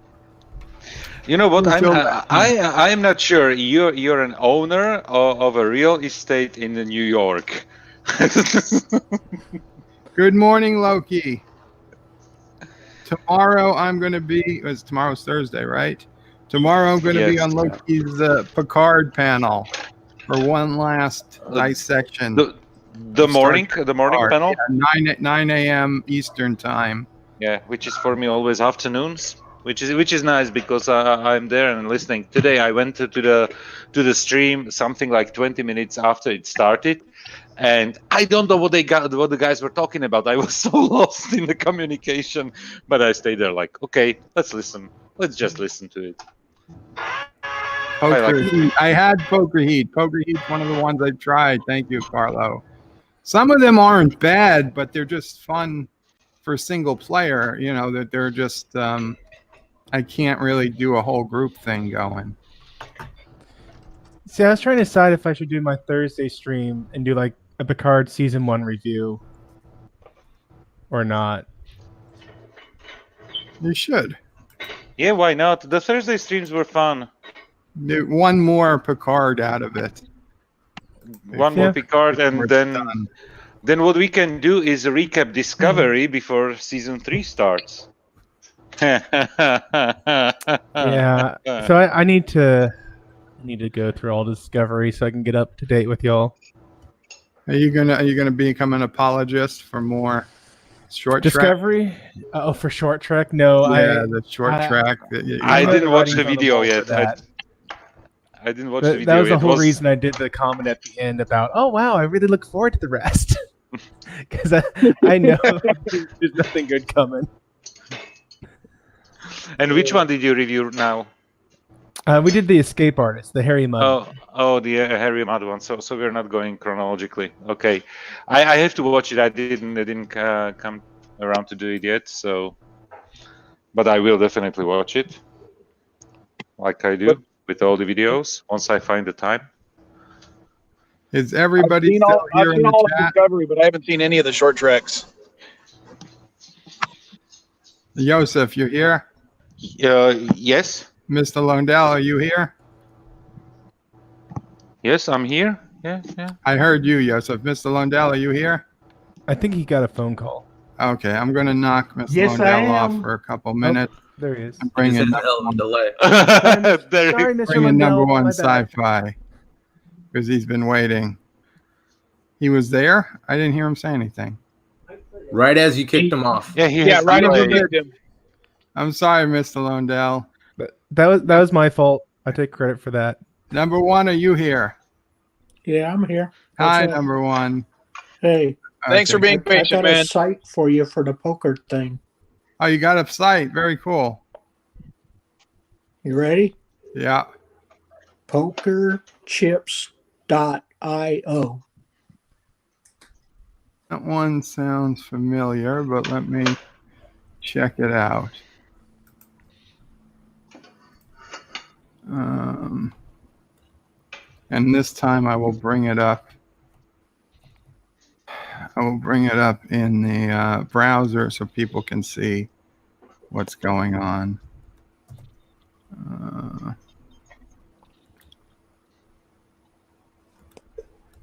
You know what? Until I'm not sure. You're an owner of a real estate in New York. good morning, Loki. Tomorrow I'm going to be. Tomorrow's Thursday, right? Tomorrow I'm going to be Yes. on Loki's Picard panel for one last dissection. The morning Picard. panel. Yeah, 9 a.m. Eastern time. Yeah, which is for me always afternoons, which is nice because I'm there and listening. Today I went to the stream something like 20 minutes after it started, and I don't know what the guys were talking about. I was so lost in the communication, but I stayed there like, okay, let's listen. Let's just listen to it. Poker Heat. I had Poker Heat. Poker Heat's one of the ones I've tried. Thank you, Carlo. Some of them aren't bad, but they're just fun for single player. You know, that they're just I can't really do a whole group thing going. See, I was trying to decide if I should do my Thursday stream and do like a Picard season 1 review or not. You should. Yeah, why not? The Thursday streams were fun. One more Picard out of it. One more Picard, and We're then done. then what we can do is recap Discovery before season 3 starts. Yeah. So I need to go through all Discovery so I can get up to date with y'all. Are you gonna become an apologist for more short track? Discovery? Oh, for short trek? No, Yeah, the short track. I didn't watch the writing's on the video wall for yet. that. I didn't watch the video. That was the yet. whole reason I did the comment at the end about, oh wow, I really look forward to the rest. Because I know there's nothing good coming. And which one did you review now? We did the Escape Artist, the Harry Mudd. Oh, the Harry Mudd one. So we're not going chronologically. Okay, I have to watch it. I didn't come around to do it yet. So, but I will definitely watch it, like I do with all the videos once I find the time. Is everybody I've still here in seen the all of chat? Discovery, but I haven't seen any of the short treks. Joseph, you here? Yes, Mr. Lundell, are you here? yes, I'm here. Yeah. I heard you, Joseph. Mr. Lundell, are you here? I think he got a phone call. Okay, I'm going to knock Mr. Yes, I Lundell off am. for a couple minutes. There he is. I'm It's bringing, a hell of a delay. Sorry, Mr. bringing Lundell. number one my bad. sci-fi because he's been waiting. He was there? I didn't hear him say anything. Right as you kicked him off. Yeah, he Yeah, has right delay. over there, Jim. I'm sorry, Mr. Lundell. That was my fault. I take credit for that. Number one, are you here? Yeah, I'm here. Hi, What's up? number one. Hey, Thanks for being I patient, got man. a site for you for the poker thing. Oh, you got a site. Very cool. You ready? Yeah. Pokerchips.io. That one sounds familiar, but let me check it out. And this time I will bring it up. I will bring it up in the browser so people can see what's going on.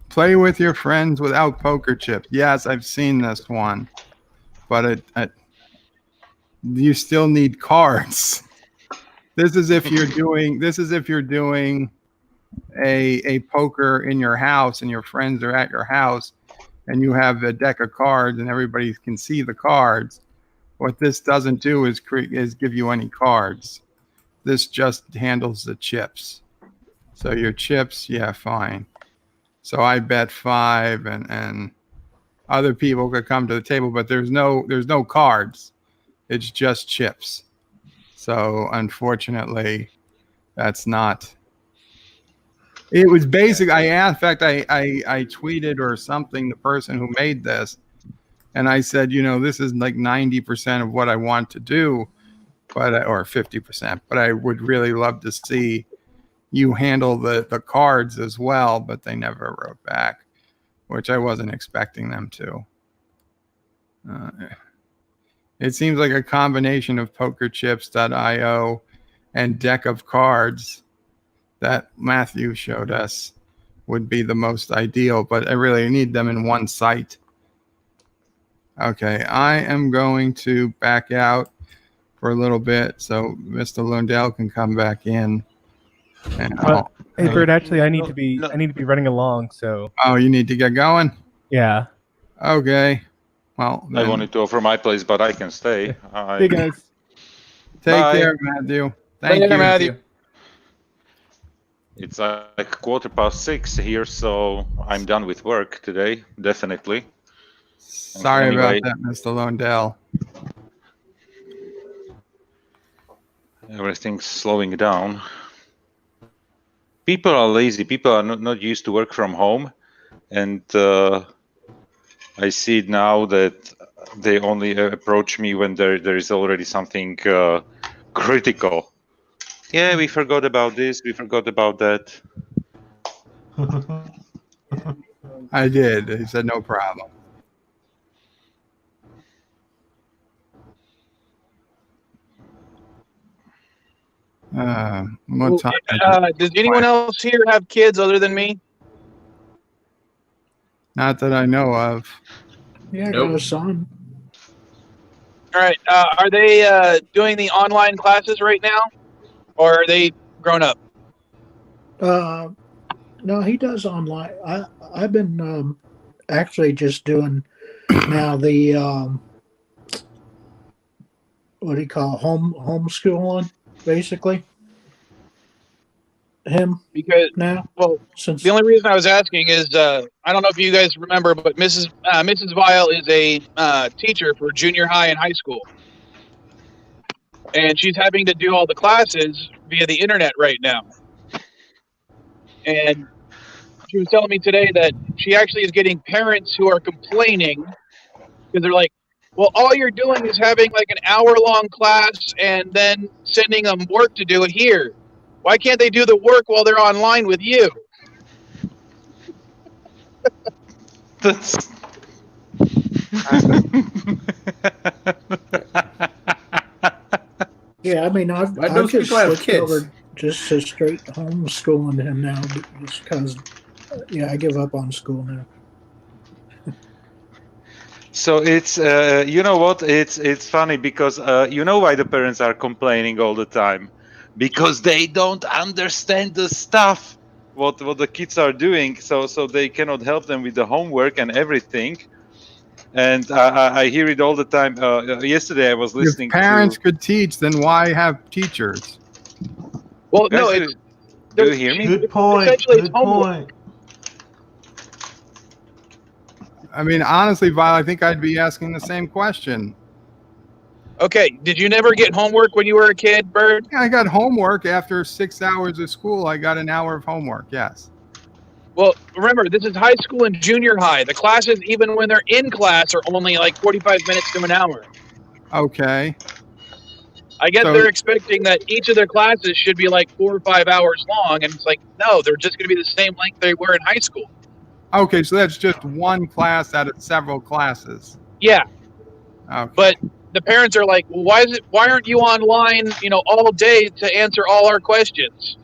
Play with your friends without poker chips. Yes, I've seen this one, but you still need cards. This is if you're doing a poker in your house and your friends are at your house and you have a deck of cards and everybody can see the cards. What this doesn't do is give you any cards. This just handles the chips. So your chips, yeah, fine. So I bet 5 and other people could come to the table, but there's no cards. It's just chips. So unfortunately, that's not. It was basic. In fact, I tweeted or something the person who made this, and I said, this is like 90% of what I want to do, but or 50%. But I would really love to see you handle the cards as well. But they never wrote back, which I wasn't expecting them to. It seems like a combination of PokerChips.io and deck of cards that Matthew showed us would be the most ideal, but I really need them in one site. Okay, I am going to back out for a little bit so Mr. Lundell can come back in. And Hey, Bert, actually, I need to be No. running along. So oh, you need to get going? yeah. Okay. Well, I then wanted to offer my place, but I can stay. Hey guys. take Bye. care, Matthew. Thank Later, you. Matthew. It's like 6:15 here, so I'm done with work today, definitely. Sorry Anyway. about that, Mr. Lundell. Everything's slowing down. People are lazy. People are not used to work from home. And I see it now that they only approach me when there is already something critical. Yeah, we forgot about this. We forgot about that. I did. He said no problem. What time? Does anyone else here have kids other than me? Not that I know of. Yeah, I Nope. got a son. All right. Are they doing the online classes right now, or are they grown up? No, he does online. I've been actually just doing now the what do you call it? Homeschooling, basically. Him Because now since the only reason I was asking is I don't know if you guys remember, but Mrs. Vile is a teacher for junior high and high school, and she's having to do all the classes via the internet right now. And she was telling me today that she actually is getting parents who are complaining because they're like, "Well, all you're doing is having like an hour-long class and then sending them work to do it here. Why can't they do the work while they're online with you?" That's... yeah, I mean Why I've those just people have switched kids? over just to straight homeschooling him now, just because. Yeah, I give up on school now. So it's you know what, it's funny because you know why the parents are complaining all the time, because they don't understand the stuff what the kids are doing, so they cannot help them with the homework and everything. And I hear it all the time. Yesterday I was listening If parents to... could teach, then why have teachers? Well, Guys, no, do you hear me? Good point. Essentially, it's Good homework. point. I mean, honestly, Vile, I think I'd be asking the same question. Okay, did you never get homework when you were a kid, Bird? Yeah, I got homework after 6 hours of school. I got an hour of homework. Yes. Well, remember, this is high school and junior high. The classes, even when they're in class, are only like 45 minutes to an hour. Okay. I guess So- they're expecting that each of their classes should be like 4 or 5 hours long, and it's like, no, they're just going to be the same length they were in high school. Okay, so that's just one class out of several classes. Yeah, Okay. but the parents are like, well, why aren't you online, all day to answer all our questions?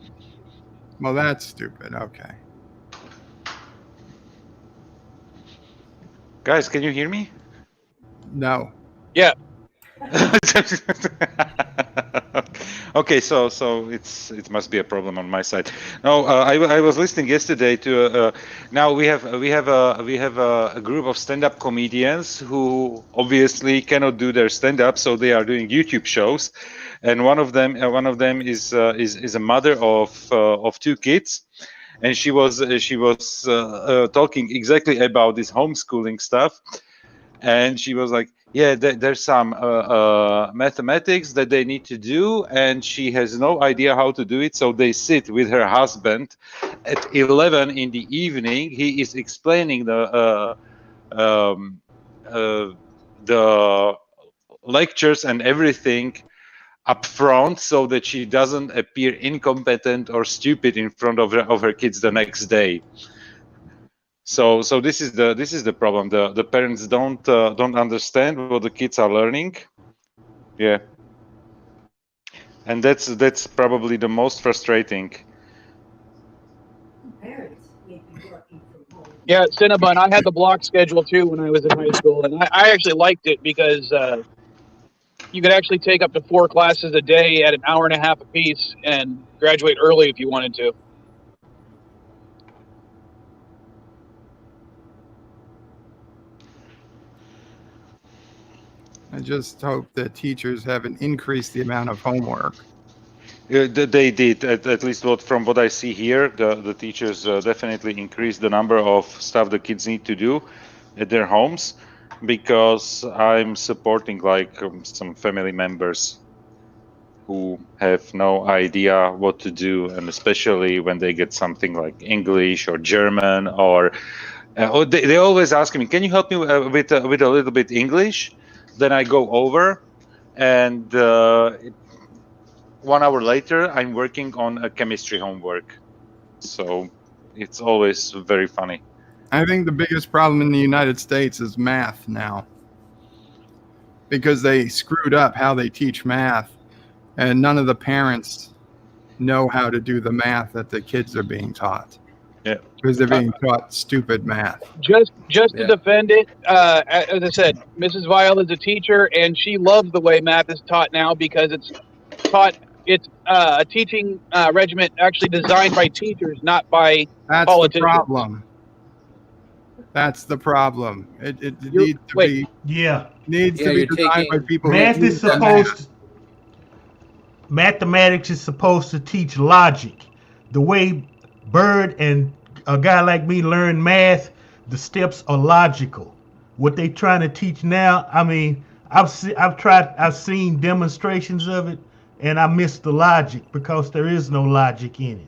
Well, that's stupid. Okay. Guys, can you hear me? No. Yeah. Okay, so it must be a problem on my side. No, I was listening yesterday to now we have a group of stand-up comedians who obviously cannot do their stand-up, so they are doing YouTube shows, and one of them is a mother of two kids. And she was talking exactly about this homeschooling stuff, and she was like, yeah, there's some mathematics that they need to do, and she has no idea how to do it. So they sit with her husband at 11 in the evening. He is explaining the lectures and everything up front so that she doesn't appear incompetent or stupid in front of her kids the next day. So this is the problem. The parents don't understand what the kids are learning. Yeah, and that's probably the most frustrating. Parents may be working from home. Yeah, Cinnabon, I had the block schedule too when I was in high school, and I actually liked it because you could actually take up to 4 classes a day at an hour and a half apiece and graduate early if you wanted to. I just hope that teachers haven't increased the amount of homework. They did, at least from what I see here. The teachers definitely increased the number of stuff the kids need to do at their homes, because I'm supporting some family members who have no idea what to do, and especially when they get something like English or German or they always ask me, can you help me with a little bit English? Then I go over, and 1 hour later I'm working on a chemistry homework. So it's always very funny. I think the biggest problem in the United States is math now, because they screwed up how they teach math, and none of the parents know how to do the math that the kids are being taught. Yeah, because they're being taught stupid math. Just to defend it, as I said, Mrs. Vial is a teacher, and she loves the way math is taught now because it's taught. It's a teaching regiment actually designed by teachers, not by politicians. The problem. That's the problem. It needs to be. Yeah. Needs to be designed by people. Math is supposed. Mathematics is supposed to teach logic. The way Bird and a guy like me learn math, the steps are logical. What they trying to teach now, I mean, I've seen demonstrations of it, and I miss the logic because there is no logic in it.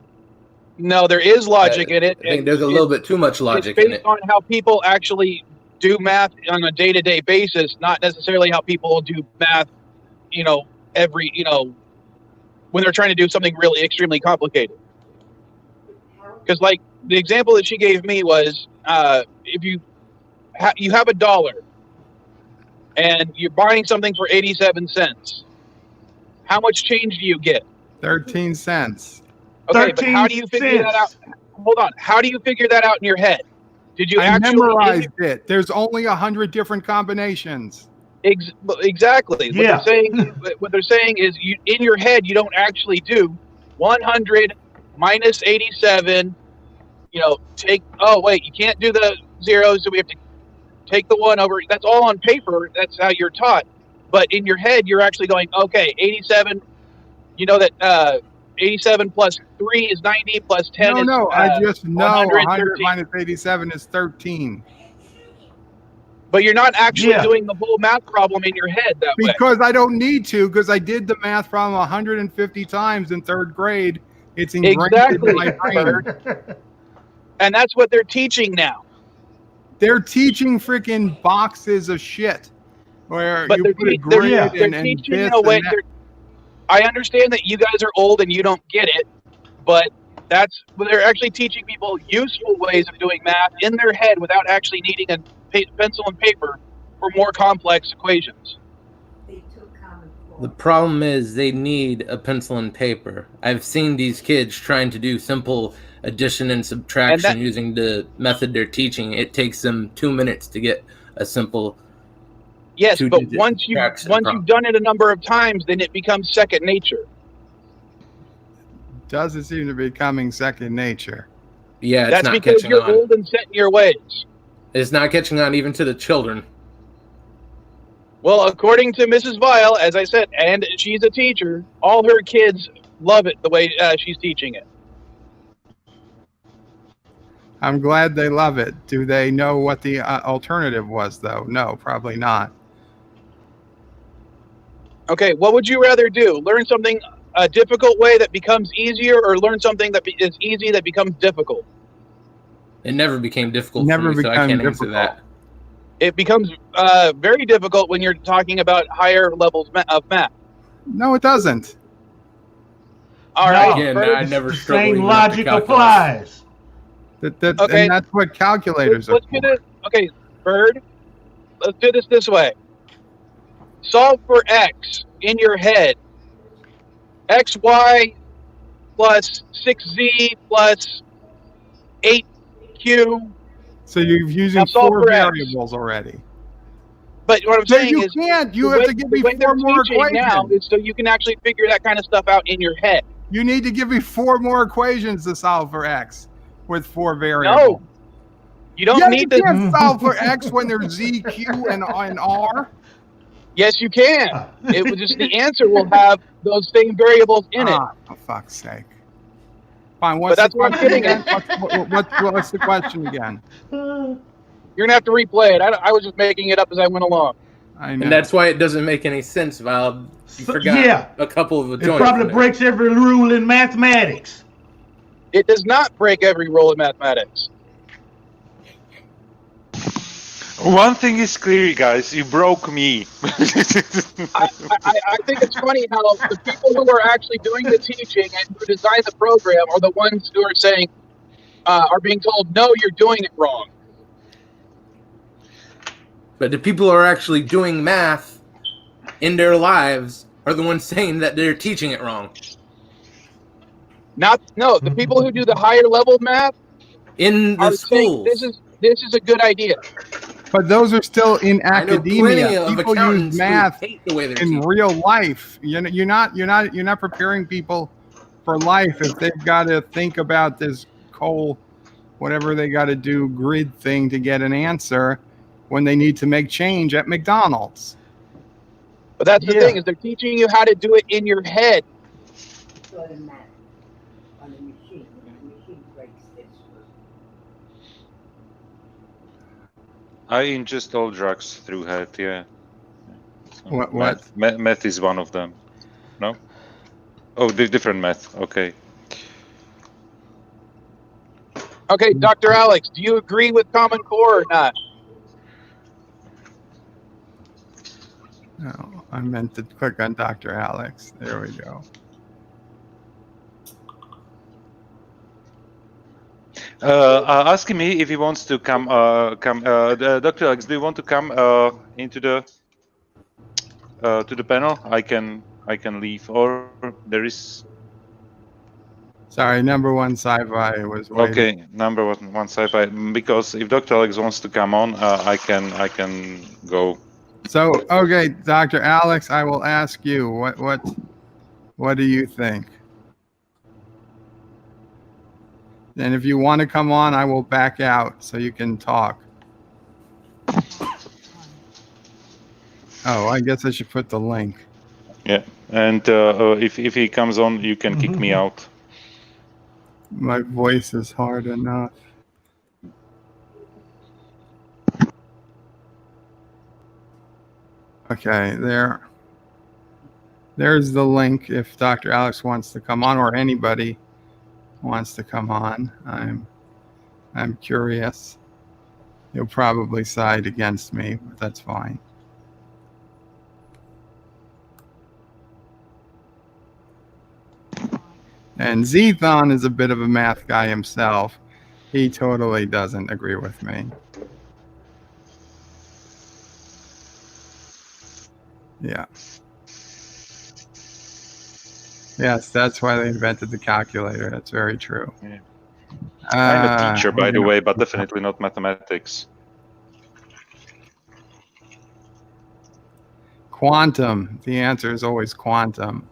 No, there is logic in it. I think there's a little bit too much logic in it. It's based on how people actually do math on a day-to-day basis, not necessarily how people do math, when they're trying to do something really extremely complicated. Because, like, the example that she gave me was, if you have $1 and you're buying something for 87 cents, how much change do you get? 13 cents. Okay, but how do you figure that out? Hold on. How do you figure that out in your head? Did you actually memorized it? There's only 100 different combinations. Exactly. Yeah. What they're saying is, in your head, you don't actually do 100 minus 87. You can't do the zeros, so we have to take the 1 over. That's all on paper. That's how you're taught. But in your head, you're actually going, okay, 87. You know that 87 plus 3 is 90 plus 10 is I just know 100 13. minus 87 is 13. But you're not actually doing the whole math problem in your head that way. Because I don't need to, because I did the math problem 150 times in 3rd grade. It's ingrained in my brain. And that's what they're teaching now. They're teaching freaking boxes of shit where but you put a grid and teaching this in a way. and that. I understand that you guys are old and you don't get it, but they're actually teaching people useful ways of doing math in their head without actually needing a pencil and paper for more complex equations. The problem is they need a pencil and paper. I've seen these kids trying to do simple addition and subtraction using the method they're teaching. It takes them 2 minutes to get a simple. Yes, but once you've done it a number of times, then it becomes second nature. Doesn't seem to be becoming second nature. Yeah, it's that's not because catching you're on. old and set in your ways. It's not catching on even to the children. Well, according to Mrs. Vial, as I said, and she's a teacher, all her kids love it the way she's teaching it. I'm glad they love it. Do they know what the alternative was, though? No, probably not. Okay, what would you rather do? Learn something a difficult way that becomes easier, or learn something that is easy that becomes difficult? It never became difficult for me, so I can't answer that. It becomes very difficult when you're talking about higher levels of math. No, it doesn't. All right. Again, Bird, I never The struggled same even with the logic calculus. applies. Okay. And that's what calculators are let's for. do this. Okay, Bird. Let's do this way. Solve for x in your head. xy plus 6z plus 8q. So you're Now using solve 4 for x. variables already. But what I'm No, saying you is, can't. You the have way, to give the me way 4 they're more teaching now equations. is so you can actually figure that kind of stuff out in your head. You need to give me 4 more equations to solve for x with 4 variables. No, you don't Yeah, you need to. can't solve for x when there's z, q, and r. Yes, you can. It was just the answer will have those same variables in it. Ah, for fuck's sake. Fine. But What's the that's what I'm question getting again? at. What's the question again? You're gonna have to replay it. I was just making it up as I went along. I know. And that's why it doesn't make any sense, Val. You forgot Yeah. a couple of the It joints. probably in there. breaks every rule in mathematics. It does not break every rule in mathematics. One thing is clear, guys. You broke me. I think it's funny how the people who are actually doing the teaching and who design the program are the ones who are saying, are being told, no, you're doing it wrong. But the people who are actually doing math in their lives are the ones saying that they're teaching it wrong. The people who do the higher level math In the are schools. saying this is a good idea. But those are still in I know plenty academia. of People accountants use math who hate the way they're in teaching. real life. You're not preparing people for life if they've got to think about this whatever they got to do grid thing to get an answer when they need to make change at McDonald's. But that's the Yeah. thing, is they're teaching you how to do it in your head. It's automatic on the machine. When the machine breaks this. I ingest all drugs through head. Yeah. So What? Meth is one of them. No. Oh, the different meth. Okay. Okay, Dr. Alex, do you agree with Common Core or not? No, I meant to click on Dr. Alex. There we go. Asking me if he wants to come. Dr. Alex, do you want to come into the to the panel? I can leave, or there is. Sorry, number 1 sci-fi was waiting. Okay, number one sci-fi. Because if Dr. Alex wants to come on, I can go. So, okay, Dr. Alex, I will ask you, what do you think? And if you want to come on, I will back out so you can talk. Oh, I guess I should put the link. Yeah, and if he comes on, you can kick me out. My voice is hard enough. Okay, there's the link if Dr. Alex wants to come on, or anybody wants to come on. I'm curious. He'll probably side against me, but that's fine. And Zethon is a bit of a math guy himself. He totally doesn't agree with me. Yeah. Yes, that's why they invented the calculator. That's very true. Yeah. I'm a teacher, by the way, but definitely not mathematics. Quantum. The answer is always quantum.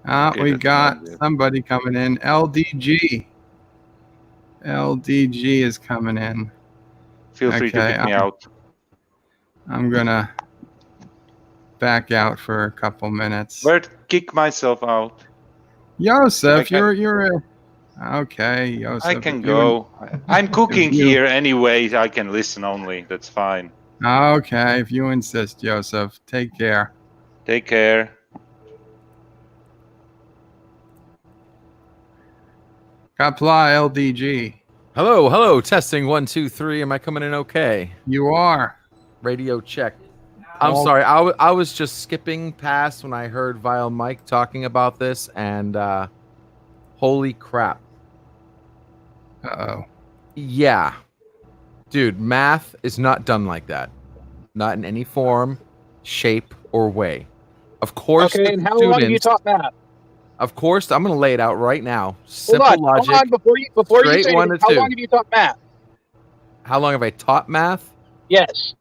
Okay, We that's got not good. somebody coming in. LDG. LDG is coming in. Feel free to Okay, kick me out. I'm gonna back out for a couple minutes. Where to kick myself out? Yosef, I you're a okay. Yosef, I can if you go. I'm cooking you- here anyway. I can listen only. That's fine. Okay, if you insist, Yosef. Take care. Take care. Qapla LDG. Hello. Testing 1, 2, 3. Am I coming in okay? You are. Radio check. I'm sorry. I was just skipping past when I heard Vile Mike talking about this, and holy crap. Uh-oh. Yeah. Dude, math is not done like that. Not in any form, shape, or way. Of course, Okay, and how long have you taught math? Of course, I'm going to lay it out right now. Hold Simple logic. Hold on, before you say anything, how long have you taught math? How long have I taught math? Yes.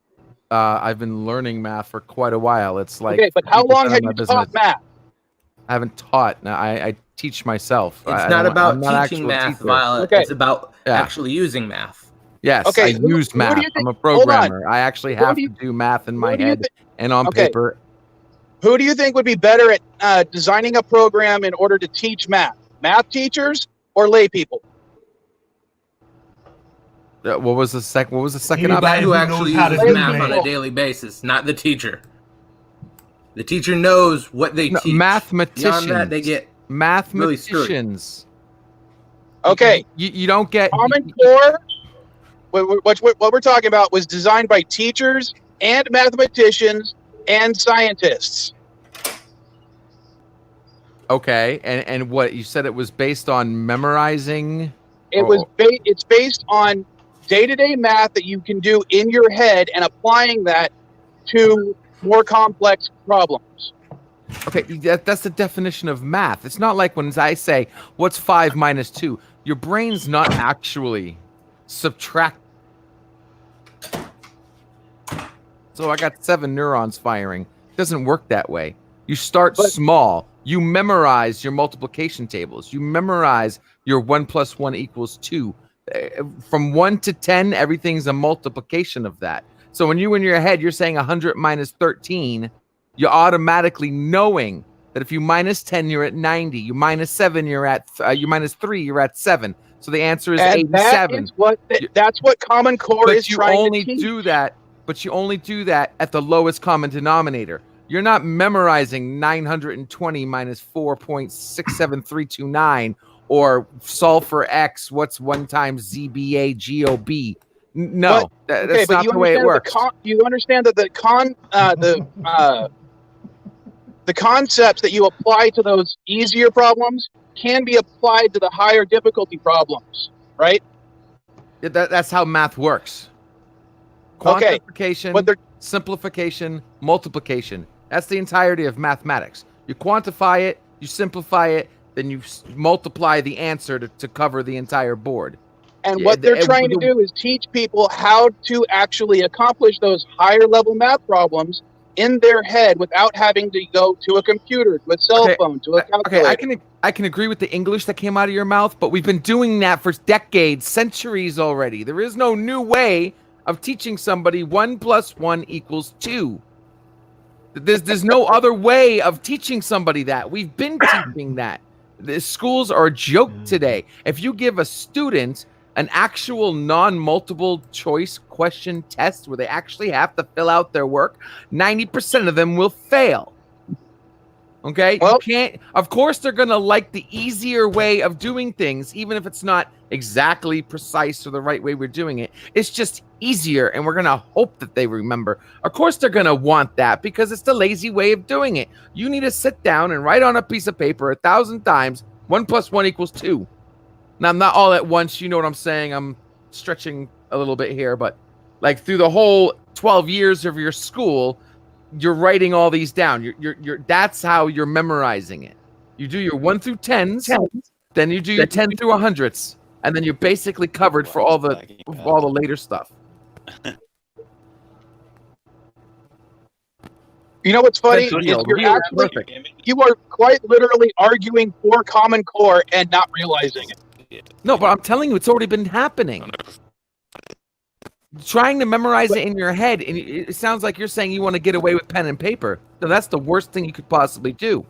I've been learning math for quite a while. It's like okay, but how long have you taught math? I haven't taught. I teach myself. It's not about teaching math, Violet. Okay. It's about actually using math. Yes, okay, I use math. I'm a programmer. I actually have to do math in my head and on paper. Who do you think would be better at designing a program in order to teach math? Math teachers or lay people? What was the second? What was the second The option? guy who actually uses math on a daily basis, not the teacher. The teacher knows what they teach. Mathematicians. Beyond that, they get mathematicians. Really okay. You don't get Common Core. What we're talking about was designed by teachers and mathematicians and scientists. Okay, and what you said, it was based on memorizing? It's based on day-to-day math that you can do in your head and applying that to more complex problems. Okay, that's the definition of math. It's not like when I say, what's 5 minus 2? Your brain's not actually subtract. So I got 7 neurons firing. It doesn't work that way. You start small. You memorize your multiplication tables. You memorize your 1 + 1 = 2. From 1 to 10, everything's a multiplication of that. So when you in your head, you're saying 100 minus 13, you're automatically knowing that if you minus 10, you're at 90. You minus 7, you're at you minus 3, you're at 7. So the answer is 87. That's what Common Core is trying to teach. But you only do that at the lowest common denominator. You're not memorizing 920 minus 4.67329 or solve for x. What's 1 times ZBA GOB? No, that's not the way it works. You understand that the concepts that you apply to those easier problems can be applied to the higher difficulty problems, right? That's how math works. Quantification, simplification, multiplication. That's the entirety of mathematics. You quantify it, you simplify it, then you multiply the answer to cover the entire board. And what they're trying to do is teach people how to actually accomplish those higher level math problems in their head without having to go to a computer, to a cell phone, to a calculator. Okay, I can agree with the English that came out of your mouth, but we've been doing that for decades, centuries already. There is no new way of teaching somebody 1 + 1 = 2. There's no other way of teaching somebody that. We've been teaching that. The schools are a joke today. If you give a student an actual non-multiple choice question test where they actually have to fill out their work, 90% of them will fail. Okay? Well, you can't. Of course, they're going to like the easier way of doing things, even if it's not exactly precise or the right way we're doing it. It's just easier, and we're going to hope that they remember. Of course, they're going to want that because it's the lazy way of doing it. You need to sit down and write on a piece of paper 1,000 times 1 + 1 = 2. Now, not all at once. You know what I'm saying? I'm stretching a little bit here, but like through the whole 12 years of your school, you're writing all these down. You're that's how you're memorizing it. You do your 1 through 10s, then you do your 10 through 100s, and then you're basically covered for all the later stuff. You know what's funny? You are quite literally arguing for Common Core and not realizing it. No, but I'm telling you, it's already been happening. Trying to memorize it in your head, and it sounds like you're saying you want to get away with pen and paper. No, that's the worst thing you could possibly do,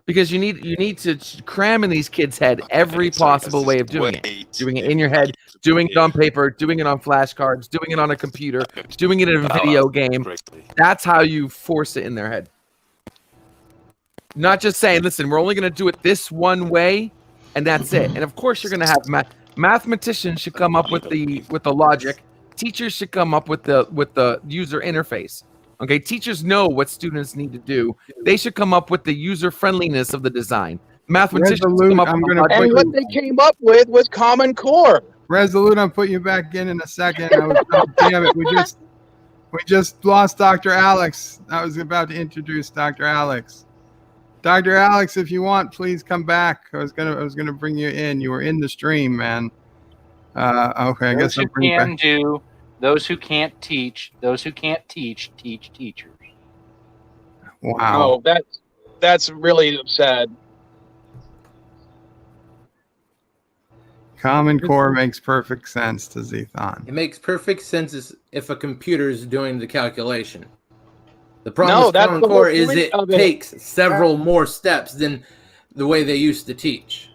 because you need to cram in these kids' head every possible way of doing it. Doing it in your head, doing it on paper, doing it on flashcards, doing it on a computer, doing it in a video game. That's how you force it in their head. Not just saying, listen, we're only going to do it this one way, and that's it. And of course, you're going to have mathematicians should come up with the logic. Teachers should come up with the user interface. Okay, teachers know what students need to do. They should come up with the user friendliness of the design. Mathematicians Resolute, come up I'm with gonna the put And you- what they came up with was Common Core. Resolute, I'm putting you back in a second. Damn it, we just lost Dr. Alex. I was about to introduce Dr. Alex. Dr. Alex, if you want, please come back. I was gonna bring you in. You were in the stream, man. Okay, I Those guess who I'll bring you can back. do, those who can't teach, teach teachers. Wow. Oh, that's really sad. Common Core makes perfect sense to Zethon. It makes perfect sense if a computer is doing the calculation. The problem No, with that's Common the whole Core is point it of it. takes several more steps than the way they used to teach.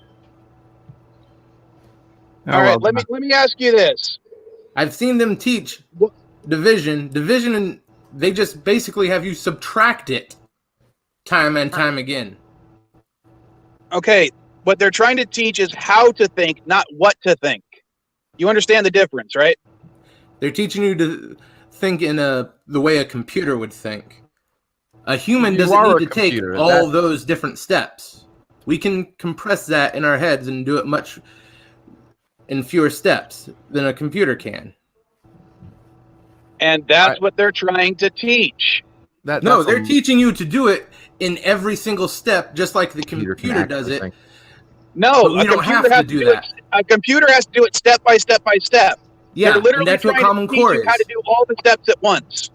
Oh, All right, well, let me ask you this. I've seen them teach division, and they just basically have you subtract it time and time again. Okay, what they're trying to teach is how to think, not what to think. You understand the difference, right? They're teaching you to think in the way a computer would think. A human You doesn't are need a to take computer. all those different steps. We can compress that in our heads and do it much in fewer steps than a computer can. And that's what they're trying to teach. No, they're teaching you to do it in every single step, just like the computer does it. No, But we a don't computer have to has do do that. it. A computer has to do it step by step by step. Yeah, They're literally and that's what trying Common to teach Core you how is. to do all the steps at once.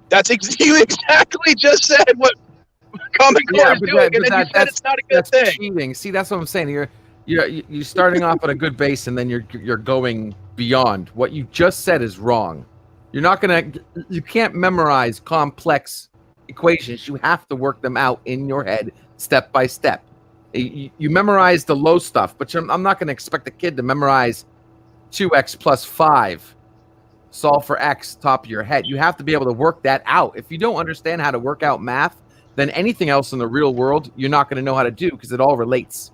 That's you exactly just said what Common Core is doing, and then you said it's not a good that's thing. cheating. See, that's what I'm saying. You're starting off at a good base, and then you're going beyond. What you just said is wrong. You can't memorize complex equations. You have to work them out in your head step by step. You memorize the low stuff, but I'm not going to expect a kid to memorize 2x plus 5. Solve for x top of your head. You have to be able to work that out. If you don't understand how to work out math, then anything else in the real world you're not going to know how to do, because it all relates.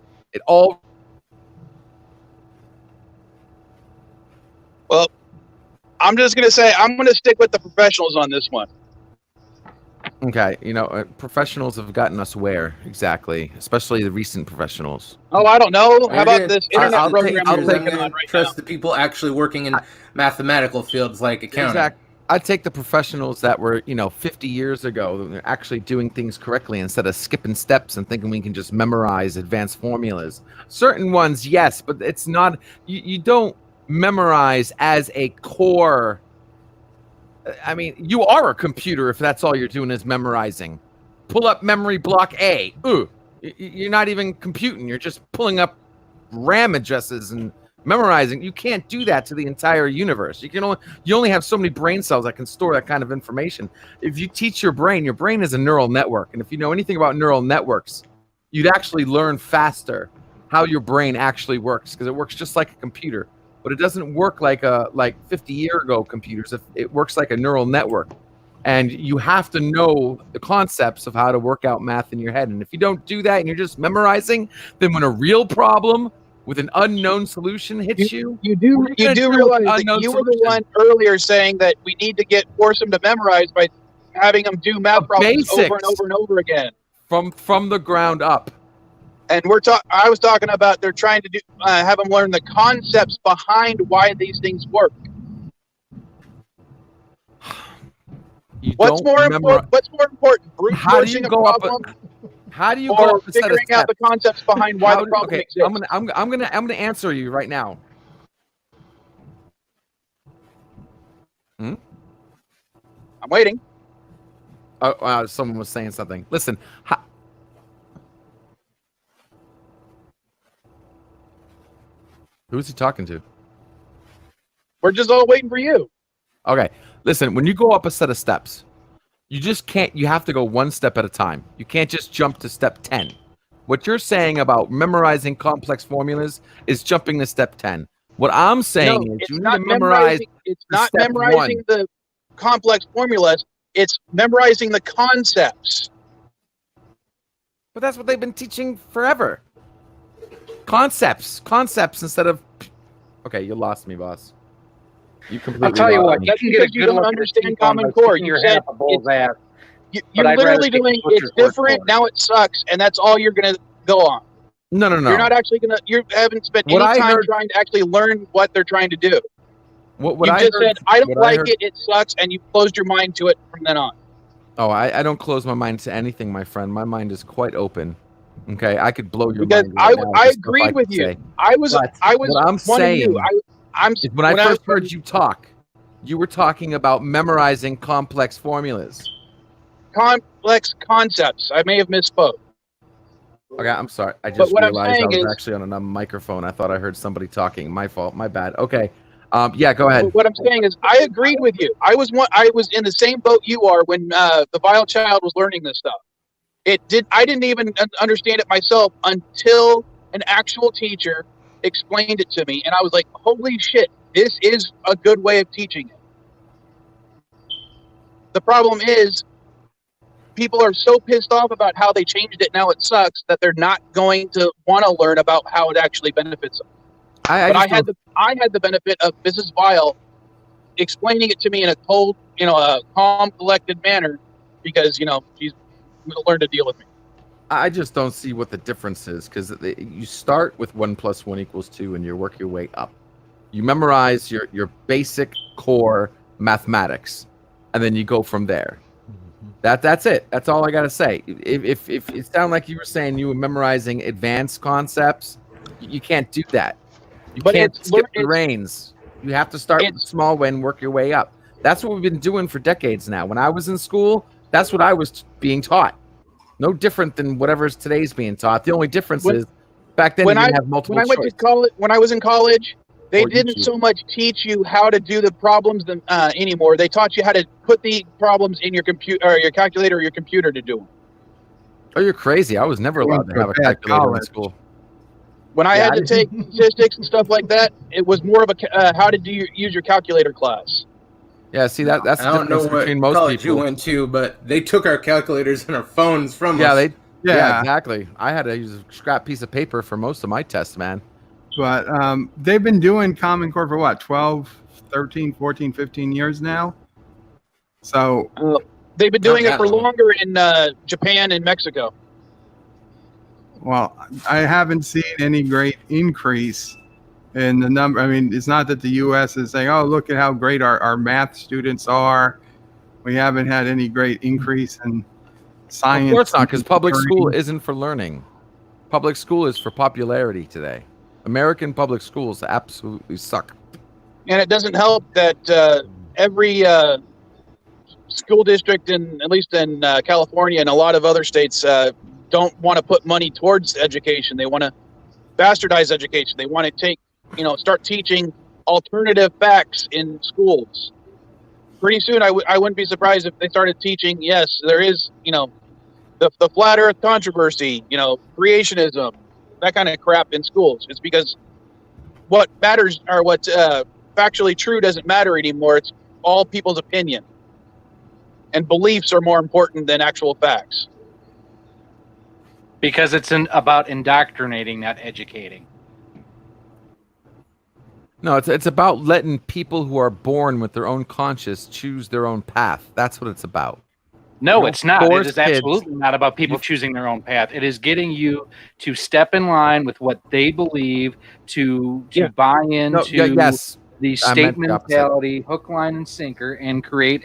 Well, I'm just going to say I'm going to stick with the professionals on this one. Okay, professionals have gotten us where exactly, especially the recent professionals. Oh, I don't know. How about this internet program I'll you're working on right trust the people actually working in mathematical fields like accounting. I'd take the professionals that were, 50 years ago, they're actually doing things correctly instead of skipping steps and thinking we can just memorize advanced formulas. Certain ones, yes, but it's not. You don't memorize as a core. I mean, you are a computer if that's all you're doing is memorizing. Pull up memory block A. You're not even computing. You're just pulling up RAM addresses and memorizing. You can't do that to the entire universe. You only have so many brain cells that can store that kind of information. If you teach your brain is a neural network. And if you know anything about neural networks, you'd actually learn faster how your brain actually works, because it works just like a computer. But it doesn't work like 50-year ago computers. It works like a neural network. And you have to know the concepts of how to work out math in your head. And if you don't do that and you're just memorizing, then when a real problem with an unknown solution hits you do realize that you were the one earlier saying that we need to force them to memorize by having them do math problems over and over and over again. From the ground up. And I was talking about they're trying to have them learn the concepts behind why these things work. What's more important? Brute forcing a problem? How do you go up a set of figuring out the concepts behind why the problem exists? I'm gonna answer you right now. I'm waiting. Oh, someone was saying something. Listen. Who's he talking to? We're just all waiting for you. Okay. Listen, when you go up a set of steps, you just can't. You have to go one step at a time. You can't just jump to step 10. What you're saying about memorizing complex formulas is jumping to step 10. What I'm saying is you need to memorize. It's not memorizing the complex formulas. It's memorizing the concepts. But that's what they've been teaching forever. Concepts instead of. Okay, you lost me, boss. You completely I'll tell you lost what, me. you can get a Because you good don't look at understand T1 Common by Core. sticking You your said head up a bull's ass. You're But I'd rather literally take doing the it's butcher's word different. for it. Now it sucks, and that's all you're gonna go on. No, no, no. You're not actually gonna. You haven't spent What any I time heard- trying to actually learn what they're trying to do. What You I just heard, said, "I don't what like heard- it. It sucks," and you closed your mind to it from then on. Oh, I don't close my mind to anything, my friend. My mind is quite open. Okay, I could blow your Because mind right now. I with stuff agreed with could you. say. I was But what I'm one of saying you. I'm is when I first heard you talk, you were talking about memorizing complex formulas. complex concepts. I may have misspoke. Okay, I'm sorry. I just what I'm realized I saying was is- actually on a microphone. I thought I heard somebody talking. My fault. My bad. Okay. Yeah, go ahead. What I'm saying is, I agreed with you. I was in the same boat you are when the vile child was learning this stuff. I didn't even understand it myself until an actual teacher explained it to me, and I was like, "Holy shit! This is a good way of teaching it." The problem is, people are so pissed off about how they changed it. Now it sucks that they're not going to want to learn about how it actually benefits them. But I had the benefit of Mrs. Vile explaining it to me in a cold, a calm, collected manner, because she's going to learn to deal with me. I just don't see what the difference is, because you start with 1 + 1 = 2 and you work your way up. You memorize your basic core mathematics, and then you go from there. That's it. That's all I gotta say. If it sounded like you were saying you were memorizing advanced concepts, you can't do that. You can't skip the reins. You have to start with a small way and work your way up. That's what we've been doing for decades now. When I was in school, that's what I was being taught. No different than whatever's today's being taught. The only difference is back then you didn't have multiple choice. When I was in college, they didn't so much teach you how to do the problems anymore. They taught you how to put the problems in your computer or your calculator or your computer to do them. Oh, you're crazy. I was never allowed to have a calculator in school. When I had to take statistics and stuff like that, it was more of a how to use your calculator class. Yeah, see that's the difference between most college people. you went to, but they took our calculators and our phones from us. Yeah, exactly. I had to use a scrap piece of paper for most of my tests, man. But they've been doing Common Core for what, 12, 13, 14, 15 years now? So they've been doing it for longer in Japan and Mexico. Well, I haven't seen any great increase in the number. I mean, it's not that the U.S. is saying, oh, look at how great our math students are. We haven't had any great increase in science. Of course not, because public school isn't for learning. Public school is for popularity today. American public schools absolutely suck. And it doesn't help that every school district, at least in California and a lot of other states, don't want to put money towards education. They want to bastardize education. They want to start teaching alternative facts in schools. Pretty soon, I wouldn't be surprised if they started teaching, yes, there is, the flat earth controversy, creationism, that kind of crap in schools. It's because what matters or what's factually true doesn't matter anymore. It's all people's opinion. And beliefs are more important than actual facts. Because it's about indoctrinating, not educating. No, it's about letting people who are born with their own conscience choose their own path. That's what it's about. No, it's not. It is kids. absolutely not about people choosing their own path. It is getting you to step in line with what they believe, to buy into the state mentality, hook, line, and sinker, and create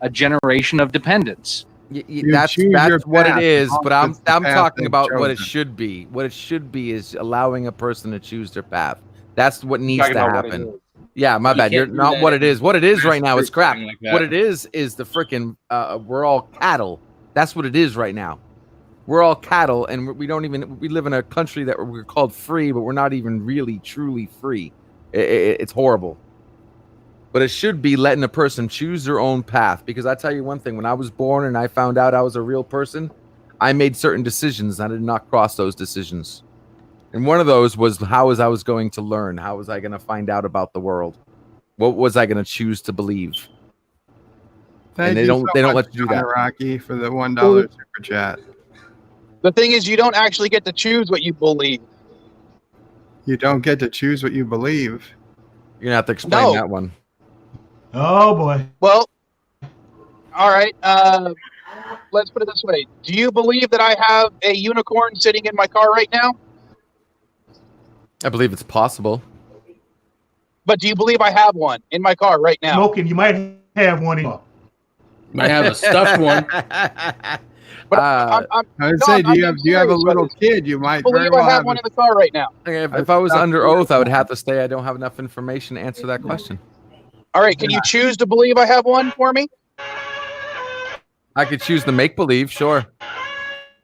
a generation of dependence. That's what it is, but I'm talking about what it should be. What it should be is allowing a person to choose their path. That's what needs to happen. Yeah, my bad. You're not what it is. What it is right now is crap. What it is the freaking we're all cattle. That's what it is right now. We're all cattle, and we live in a country that we're called free, but we're not even really truly free. It's horrible. But it should be letting a person choose their own path. Because I tell you one thing, when I was born and I found out I was a real person, I made certain decisions. And I did not cross those decisions. And one of those was how I was going to learn. How was I going to find out about the world? What was I going to choose to believe? And they don't let you do that. Rocky, for the $1 super chat. The thing is, you don't actually get to choose what you believe. You don't get to choose what you believe. You're gonna have to explain that one. Oh boy. Well, all right. Let's put it this way. Do you believe that I have a unicorn sitting in my car right now? I believe it's possible. But do you believe I have one in my car right now? Smoking, you might have one in. Might have a stuffed one. But I would say, do you have a little kid? You might very believe well I have one in the car right now. If I was under oath, I would have to say I don't have enough information to answer that question. All right. Can you choose to believe I have one for me? I could choose the make believe, sure.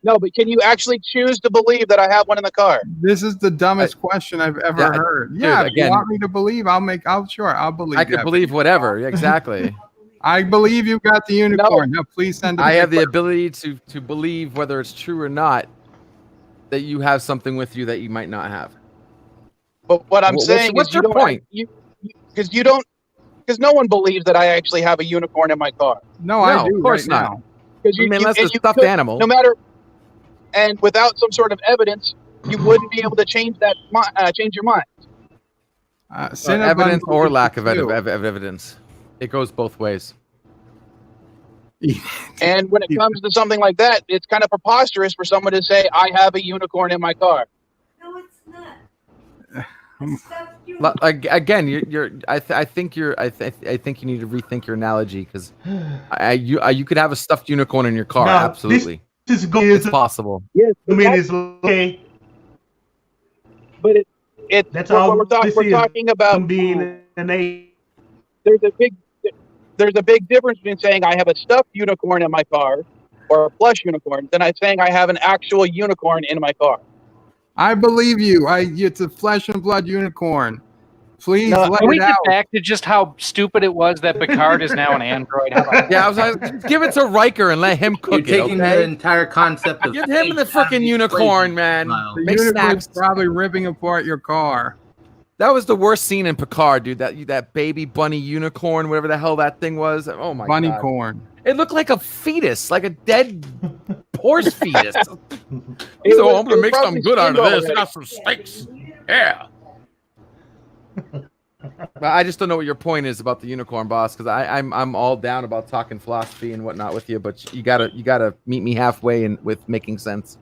No, but can you actually choose to believe that I have one in the car? This is the dumbest question I've ever heard. Yeah, dude, if you want me to believe, I'll believe. I could believe whatever. Exactly. I believe you got the unicorn. No, please send it. I have the ability to believe whether it's true or not that you have something with you that you might not have. But what I'm saying what's is, your point? Because no one believes that I actually have a unicorn in my car. No, I do. Of course right not. now. Unless it's a stuffed animal. No matter, and without some sort of evidence, you wouldn't be able to change your mind. Evidence or lack of evidence. It goes both ways. And when it comes to something like that, it's kind of preposterous for someone to say, I have a unicorn in my car. No, it's not. Again, I think you need to rethink your analogy because you could have a stuffed unicorn in your car. No, absolutely, it's possible. Yes, I mean, it's okay. But That's what all we're talking about. Being an A. There's a big difference between saying I have a stuffed unicorn in my car or a plush unicorn than I saying I have an actual unicorn in my car. I believe you. It's a flesh and blood unicorn. Please let can we it get out. back to just how stupid it was that Picard is now an android? How about Yeah, I was like, give it to Riker and let him cook You're it. taking Okay? the entire concept of Give him the freaking unicorn, man. The Make unicorn's snacks. probably ripping apart your car. That was the worst scene in Picard, dude. That baby bunny unicorn, whatever the hell that thing was. Oh my Bunny god. corn. It looked like a fetus, like a dead horse fetus. It So was- I'm gonna it make was something good out of probably this. I got some steaks. Yeah. But I just don't know what your point is about the unicorn, boss, because I'm all down about talking philosophy and whatnot with you, but you gotta meet me halfway with making sense.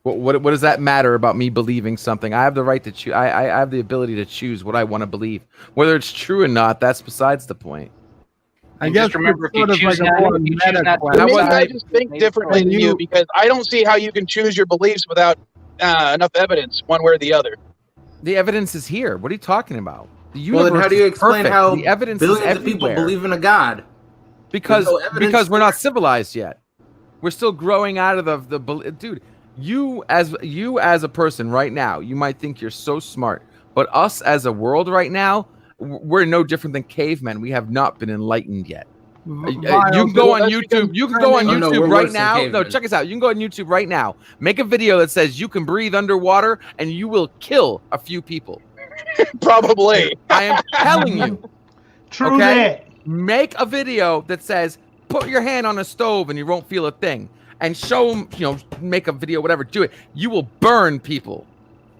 What does that matter about me believing something? I have the right to choose. I have the ability to choose what I want to believe, whether it's true or not. That's besides the point. I guess just remember, it's sort of like a more meta Maybe question. I just think differently than you because I don't see how you can choose your beliefs without enough evidence, one way or the other. The evidence is here. What are you talking about? The Well, then universe how do you is explain perfect. how the evidence billions is of people everywhere. believe in a god? Because There's no evidence we're for not it. civilized yet. We're still growing out of the dude. You as a person right now, you might think you're so smart, but us as a world right now, we're no different than cavemen. We have not been enlightened yet. You can go on YouTube. You can go on Oh, no, YouTube we're right worse than now. No, cavemen. check us out. You can go on YouTube right now. Make a video that says you can breathe underwater, and you will kill a few people. Probably. I am telling you. True Okay? that. Make a video that says put your hand on a stove and you won't feel a thing, and show them. Make a video, whatever. Do it. You will burn people,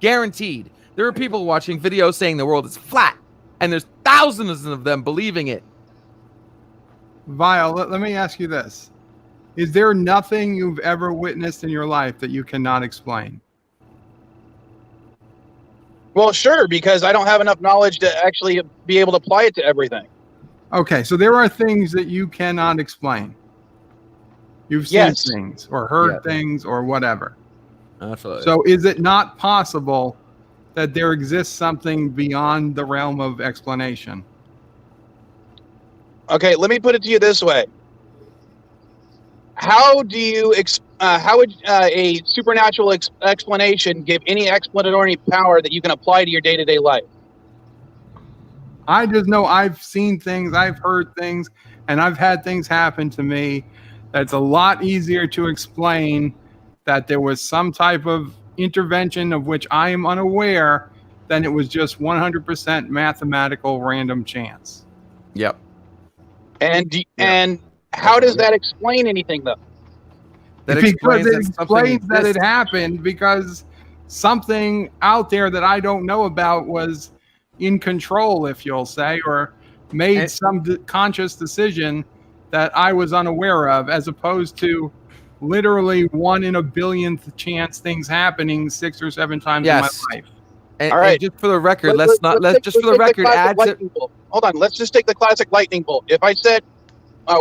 guaranteed. There are people watching videos saying the world is flat, and there's thousands of them believing it. Vile, let me ask you this. Is there nothing you've ever witnessed in your life that you cannot explain? Well, sure, because I don't have enough knowledge to actually be able to apply it to everything. Okay, so there are things that you cannot explain. You've seen Yes. things or heard Yeah. things or whatever. Absolutely. So is it not possible that there exists something beyond the realm of explanation? Okay, let me put it to you this way. How would a supernatural explanation give any explanatory power that you can apply to your day-to-day life? I just know I've seen things, I've heard things, and I've had things happen to me that's a lot easier to explain that there was some type of intervention of which I am unaware than it was just 100% mathematical random chance. Yep. And how does that explain anything, though? That Because it that something explains that it exists. happened because something out there that I don't know about was in control, if you'll say, or made some conscious decision that I was unaware of, as opposed to literally 1 in a billionth chance things happening 6 or 7 times in my life. All right. And just for the record, let's just for the record add to. Hold on. Let's just take the classic lightning bolt. If I said,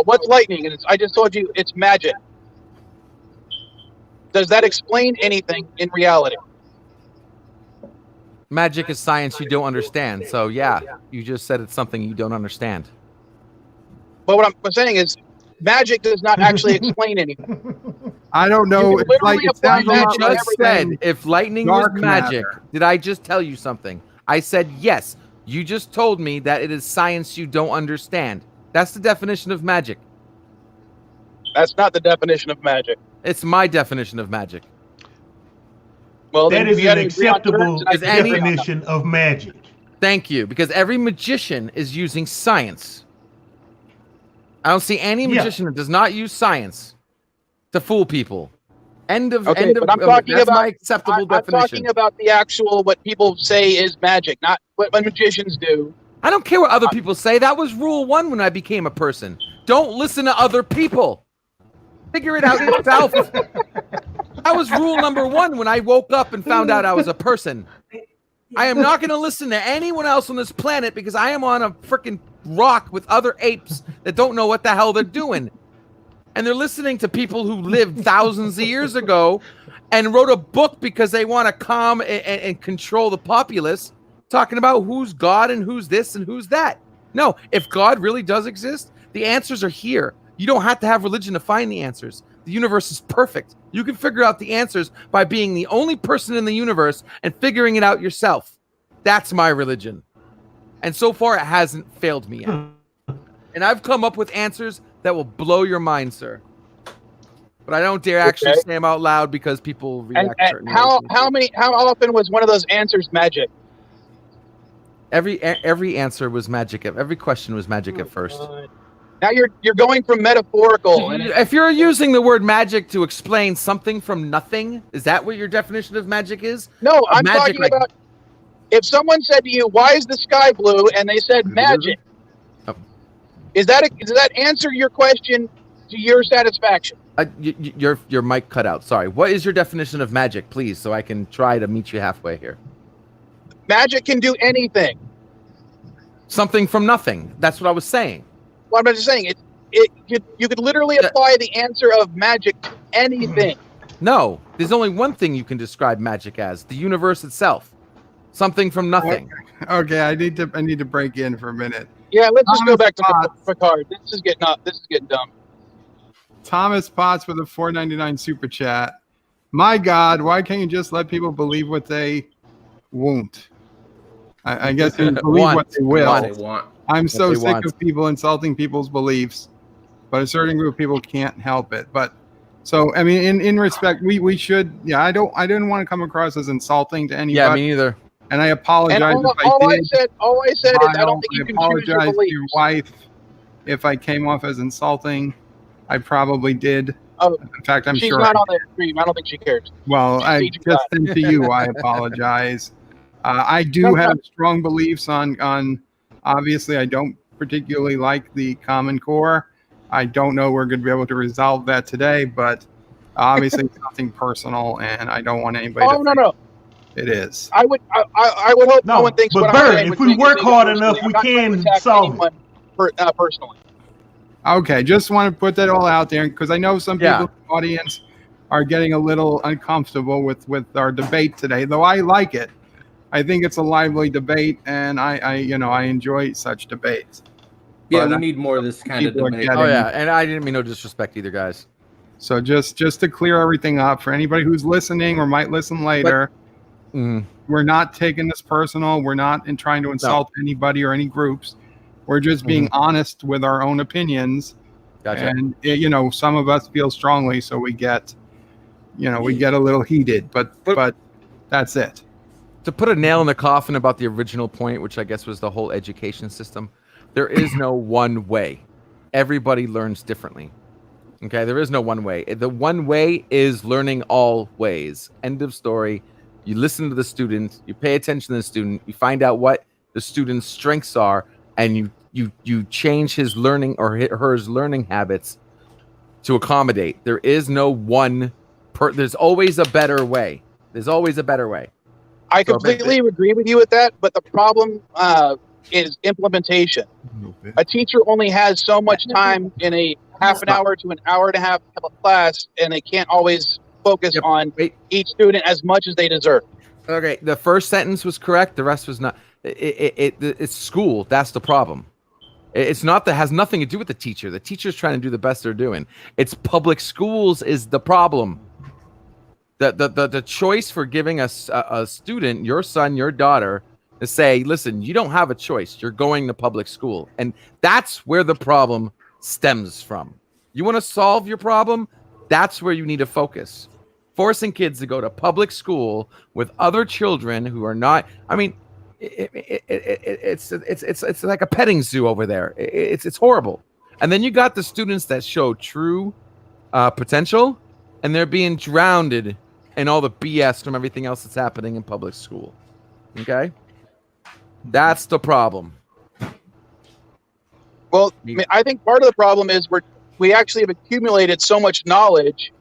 "What's lightning?" and I just told you it's magic, does that explain anything in reality? Magic is science you don't understand. So yeah, you just said it's something you don't understand. But what I'm saying is, magic does not actually explain anything. I don't know. It's like it sounds like you just said if lightning was magic. Did I just tell you something? I said yes. You just told me that it is science you don't understand. That's the definition of magic. That's not the definition of magic. It's my definition of magic. Well, that is an acceptable definition of magic. Thank you, because every magician is using science. I don't see any magician that does not use science to fool people. End of. But I'm talking about my acceptable definition. I'm talking about the actual what people say is magic, not what magicians do. I don't care what other people say. That was rule 1 when I became a person. Don't listen to other people. Figure it out yourself. That was rule number 1 when I woke up and found out I was a person. I am not going to listen to anyone else on this planet because I am on a freaking rock with other apes that don't know what the hell they're doing. And they're listening to people who lived thousands of years ago and wrote a book because they want to calm and control the populace, talking about who's God and who's this and who's that. No, if God really does exist, the answers are here. You don't have to have religion to find the answers. The universe is perfect. You can figure out the answers by being the only person in the universe and figuring it out yourself. That's my religion. And so far, it hasn't failed me yet. And I've come up with answers that will blow your mind, sir. But I don't dare actually say them out loud because people react. And how often was one of those answers magic? Every answer was magic. Every question was magic at first. Now you're going from metaphorical. If you're using the word magic to explain something from nothing, is that what your definition of magic is? No, I'm talking about if someone said to you, "Why is the sky blue?" and they said magic. Does that answer your question to your satisfaction? Your mic cut out. Sorry. What is your definition of magic, please, so I can try to meet you halfway here? Magic can do anything. Something from nothing. That's what I was saying. Well, I'm just saying you could literally apply the answer of magic to anything. No, there's only one thing you can describe magic as: the universe itself. Something from nothing. Okay, I need to break in for a minute. Yeah, let's just go back to Picard. This is getting dumb. Thomas Potts with a $4.99 super chat. My God, why can't you just let people believe what they won't? I guess they believe what they will. What they want. I'm so sick of people insulting people's beliefs, but a certain group of people can't help it. But so, I mean, in respect, we should. Yeah, I didn't want to come across as insulting to anybody. Yeah, me neither. And I apologize all I said is I don't think you can choose your beliefs. To your wife if I came off as insulting. I probably did. Oh, in fact, I'm she's sure. She's not on the stream. I don't think she cares. Well, I just said to you, I apologize. I do have strong beliefs on. Obviously, I don't particularly like the Common Core. I don't know we're going to be able to resolve that today, but obviously it's nothing personal, and I don't want anybody. No. It is. I would hope no one thinks. But Bert, if we work hard enough, we can solve it. Personally. Okay, just want to put that all out there because I know some people in the audience are getting a little uncomfortable with our debate today. Though I like it, I think it's a lively debate, and I enjoy such debates. Yeah, we need more of this kind of debate. Oh yeah, and I didn't mean no disrespect either, guys. So just to clear everything up for anybody who's listening or might listen later. We're not taking this personal. We're not trying to insult anybody or any groups. We're just being honest with our own opinions. Gotcha. And some of us feel strongly, so we get a little heated. But that's it. To put a nail in the coffin about the original point, which I guess was the whole education system, there is no one way. Everybody learns differently. Okay, there is no one way. The one way is learning all ways. End of story. You listen to the student, you pay attention to the student, you find out what the student's strengths are, and you change his learning or her learning habits to accommodate. There is no one there's always a better way. There's always a better way. I completely agree with you with that, but the problem is implementation. A teacher only has so much time in a half an hour to an hour and a half of a class, and they can't always focus on each student as much as they deserve. Okay, the first sentence was correct. The rest was not. It's school. That's the problem. It's not that has nothing to do with the teacher. The teacher's trying to do the best they're doing. It's public schools is the problem. The choice for giving a student, your son, your daughter, to say, listen, you don't have a choice. You're going to public school. And that's where the problem stems from. You want to solve your problem? That's where you need to focus. Forcing kids to go to public school with other children who are not, I mean, it's like a petting zoo over there. It's horrible. And then you got the students that show true potential, and they're being drowned in all the BS from everything else that's happening in public school. Okay? That's the problem. Well, I think part of the problem is we actually have accumulated so much knowledge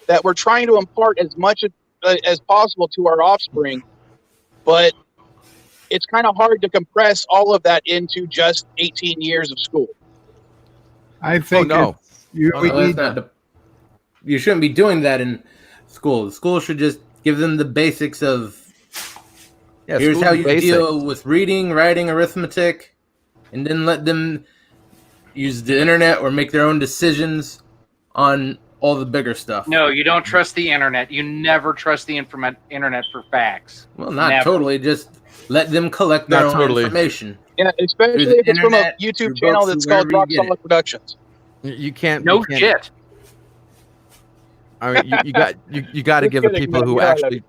that we're trying to impart as much as possible to our offspring, but it's kind of hard to compress all of that into just 18 years of school. I think you shouldn't be doing that in school. The school should just give them the basics of here's how you deal with reading, writing, arithmetic, and then let them use the internet or make their own decisions on all the bigger stuff. No, you don't trust the internet. You never trust the internet for facts. Well, not totally. Just let them collect their own information. Yeah, especially if it's from a YouTube channel that's called Rock Solid Productions. You can't. No shit. I mean, you got to give the people who actually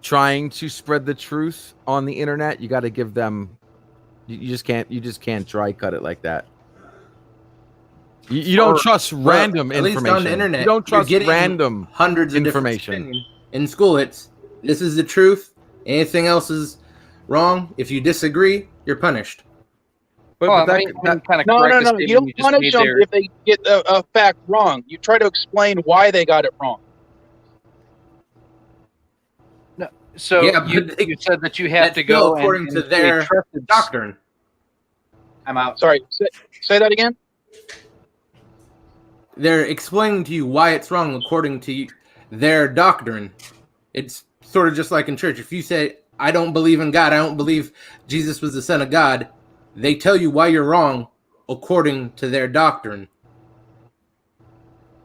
trying to spread the truth on the internet. You got to give them. You just can't dry cut it like that. You don't trust random at least information. on the internet, you don't trust random hundreds of information. In school, this is the truth. Anything else is wrong. If you disagree, you're punished. No. You don't punish them if they get a fact wrong. You try to explain why they got it wrong. No, so you said that you had to go according to their doctrine. I'm out. Sorry, say that again. They're explaining to you why it's wrong according to their doctrine. It's sort of just like in church. If you say, I don't believe in God, I don't believe Jesus was the Son of God, they tell you why you're wrong according to their doctrine.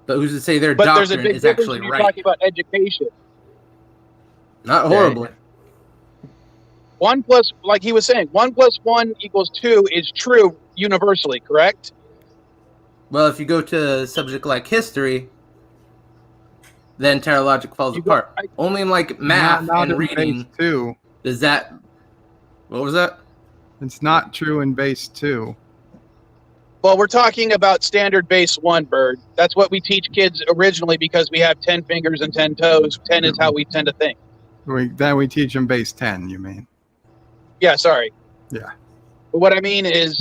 But who's to say their doctrine is actually right? Talking about education. Not horribly. 1 plus, like he was saying, 1 + 1 = 2 is true universally, correct? Well, if you go to a subject like history, the entire logic falls apart. Only in like math and reading too. Does that? What was that? It's not true in base 2. Well, we're talking about standard base 1, Bird. That's what we teach kids originally because we have 10 fingers and 10 toes. 10 is how we tend to think. Then we teach them base 10, you mean? Yeah, sorry. Yeah. But what I mean is,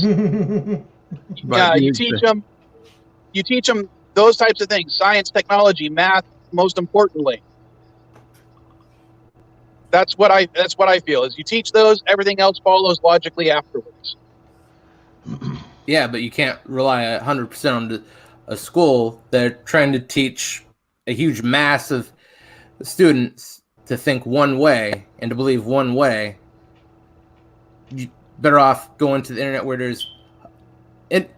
you teach them those types of things, science, technology, math, most importantly. That's what I feel is you teach those, everything else follows logically afterwards. Yeah, but you can't rely 100% on a school. They're trying to teach a huge mass of students to think one way and to believe one way. You're better off going to the internet where there's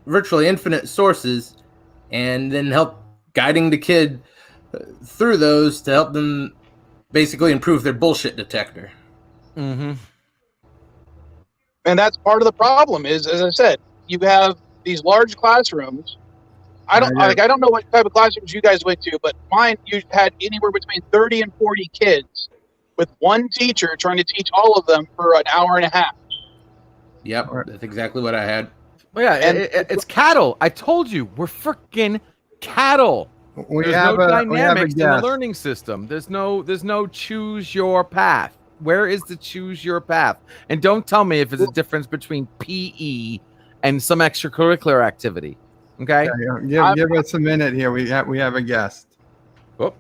virtually infinite sources and then help guiding the kid through those to help them basically improve their bullshit detector. Mm-hmm. And that's part of the problem is, as I said, you have these large classrooms. I don't know what type of classrooms you guys went to, but mine, you had anywhere between 30 and 40 kids with one teacher trying to teach all of them for an hour and a half. Yep, that's exactly what I had. Well, yeah, it's cattle. I told you, we're freaking cattle. There's no dynamics in the learning system. There's no choose your path. Where is the choose your path? And don't tell me if there's a difference between PE and some extracurricular activity. Okay. Give us a minute here. We have a guest. Oh,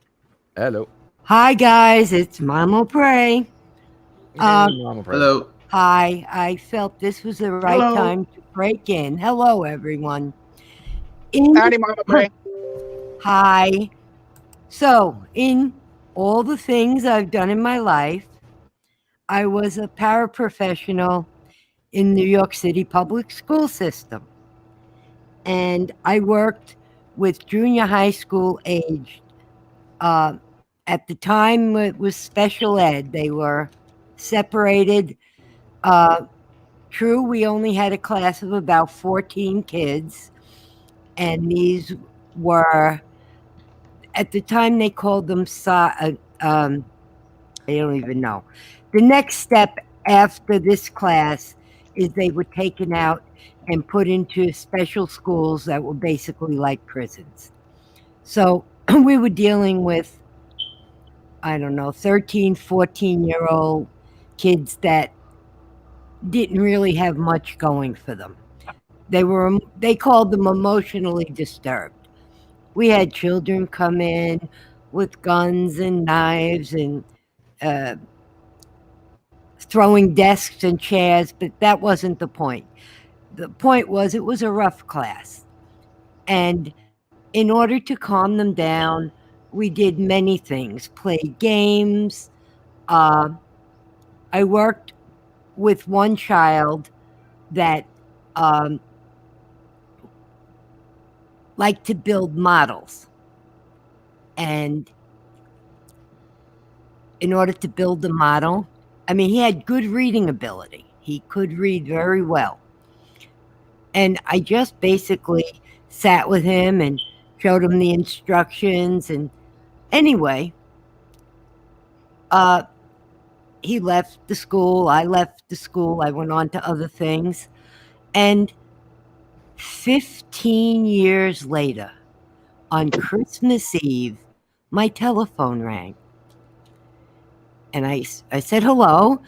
hello. Hi guys, it's Mama Pray. Hello. Hi, I felt this was the right Hello. time to break in. Hello, everyone. Howdy, Mama Pray. Hi. So, in all the things I've done in my life, I was a paraprofessional in New York City public school system. And I worked with junior high school aged. At the time, it was special ed. They were separated. True, we only had a class of about 14 kids. And these were, at the time, they called them, I don't even know. The next step after this class is they were taken out and put into special schools that were basically like prisons. So we were dealing with, I don't know, 13, 14-year-old kids that didn't really have much going for them. They called them emotionally disturbed. We had children come in with guns and knives and throwing desks and chairs, but that wasn't the point. The point was it was a rough class. And in order to calm them down, we did many things, played games. I worked with one child that liked to build models. And in order to build the model, I mean, he had good reading ability. He could read very well. And I just basically sat with him and showed him the instructions. And anyway, he left the school. I left the school. I went on to other things. And 15 years later, on Christmas Eve, my telephone rang. And I said hello.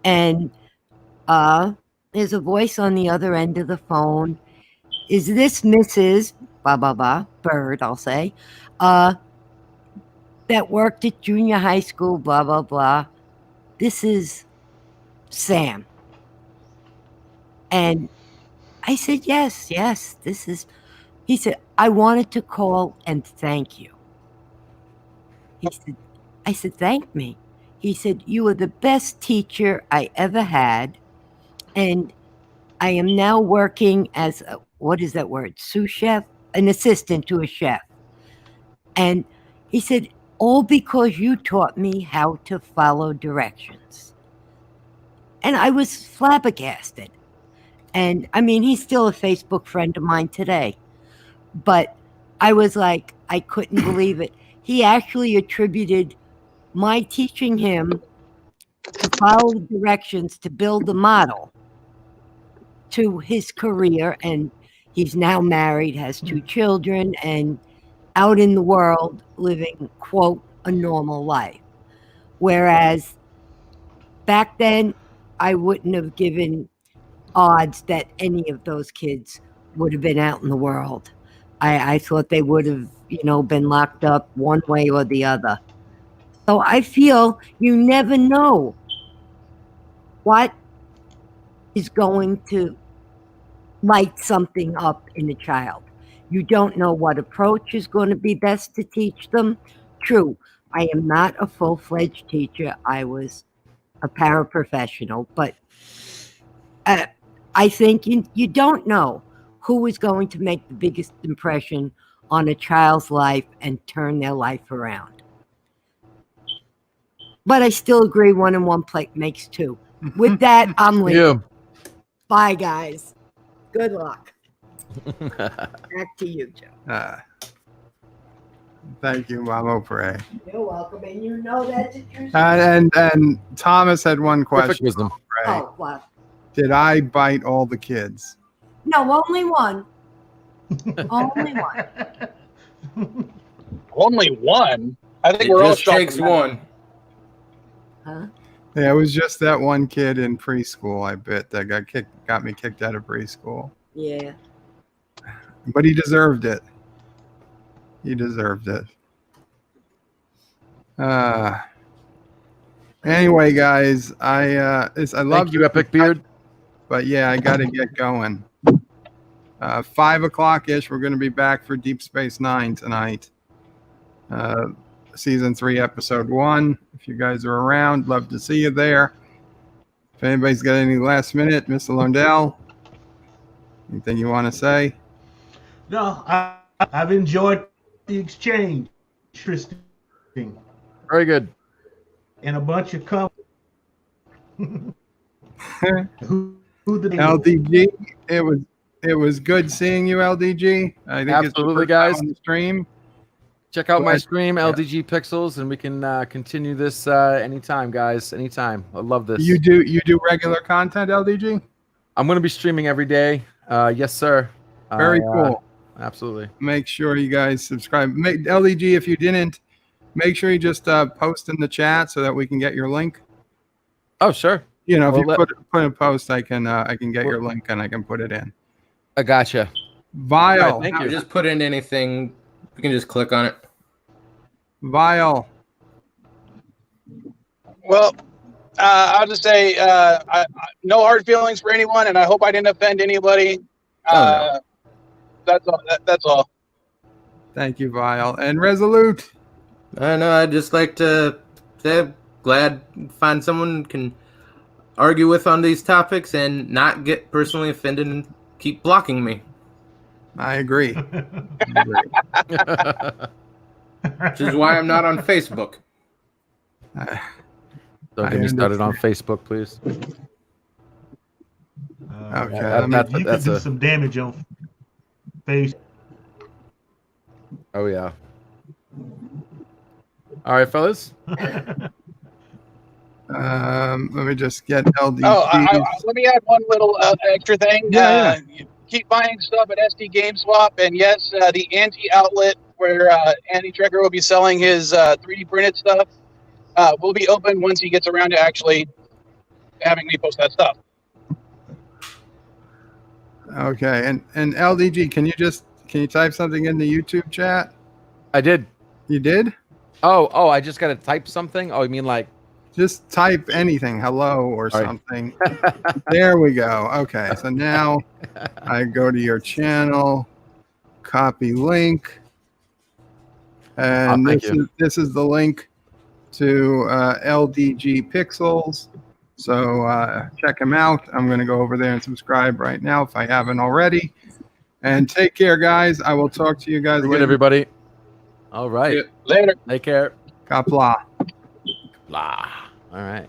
And there's a voice on the other end of the phone. Is this Mrs. blah, blah, blah, Bird, I'll say, that worked at junior high school, blah, blah, blah. This is Sam. And I said, yes, this is. He said, I wanted to call and thank you. I said, thank me. He said, you were the best teacher I ever had. And I am now working as what is that word? Sous chef? An assistant to a chef. And he said, all because you taught me how to follow directions. And I was flabbergasted. And I mean, he's still a Facebook friend of mine today. But I was like, I couldn't believe it. He actually attributed my teaching him to follow directions to build the model to his career. And he's now married, has 2 children, and out in the world living, quote, a normal life. Whereas back then, I wouldn't have given odds that any of those kids would have been out in the world. I thought they would have, been locked up one way or the other. So I feel you never know what is going to light something up in a child. You don't know what approach is going to be best to teach them. True, I am not a full-fledged teacher. I was a paraprofessional, but I think you don't know who is going to make the biggest impression on a child's life and turn their life around. But I still agree 1 and 1 plate makes 2. With that, I'm leaving. Bye, guys. Good luck. Back to you, Joe. Thank you, Mama Pray. You're welcome, and you know that's a true story. And Thomas had one question. Wisdom. Oh, what? Did I bite all the kids? No, only one. Only one. Only one? I think It we're all just takes shocked. one. Huh? Yeah, it was just that one kid in preschool, I bet, that got me kicked out of preschool. Yeah. But he deserved it. He deserved it. Anyway, guys, I love Thank you, Epic Beard. But yeah, I got to get going. 5 o'clock ish, we're going to be back for Deep Space Nine tonight. Season 3, Episode 1. If you guys are around, love to see you there. If anybody's got any last minute, Mr. Lundell, anything you want to say? No, I've enjoyed the exchange. Interesting. Very good. And a bunch of LDG, it was good seeing you, LDG. I think absolutely, it's guys. On the stream. Check out my stream, LDG Pixels, and we can continue this anytime, guys. Anytime. I love this. You do regular content, LDG? I'm going to be streaming every day. Yes, sir. Very cool. Absolutely. Make sure you guys subscribe. LDG, if you didn't, make sure you just post in the chat so that we can get your link. Oh, sure. You know, if you put a post, I can get your link and I can put it in. I gotcha. Vile. Right, thank you. Just put in anything. You can just click on it. Vile. Well, I'll just say no hard feelings for anyone, and I hope I didn't offend anybody. No. That's all. Thank you, Vile. And Resolute. I know. I'd just like to say I'm glad find someone can argue with on these topics and not get personally offended and keep blocking me. I agree. Which is why I'm not on Facebook. Don't get me started on Facebook, please. Okay. You can do some damage on Facebook. Oh, yeah. All right, fellas. Let me just get LDG. Let me add one little extra thing. Yeah. Keep buying stuff at SD GameSwap, and yes, the Anti outlet where Andy Trekker will be selling his 3D printed stuff will be open once he gets around to actually having me post that stuff. Okay, and LDG, can you type something in the YouTube chat? I did. You did? Oh, I just got to type something? Oh, you mean like... Just type anything, hello or something. There we go. Okay, so now I go to your channel, copy link, and this is the link to LDG Pixels. So check him out. I'm going to go over there and subscribe right now if I haven't already. And take care, guys. I will talk to you guys later. Good, everybody. All right. Later. Take care. Qapla. Blah. All right.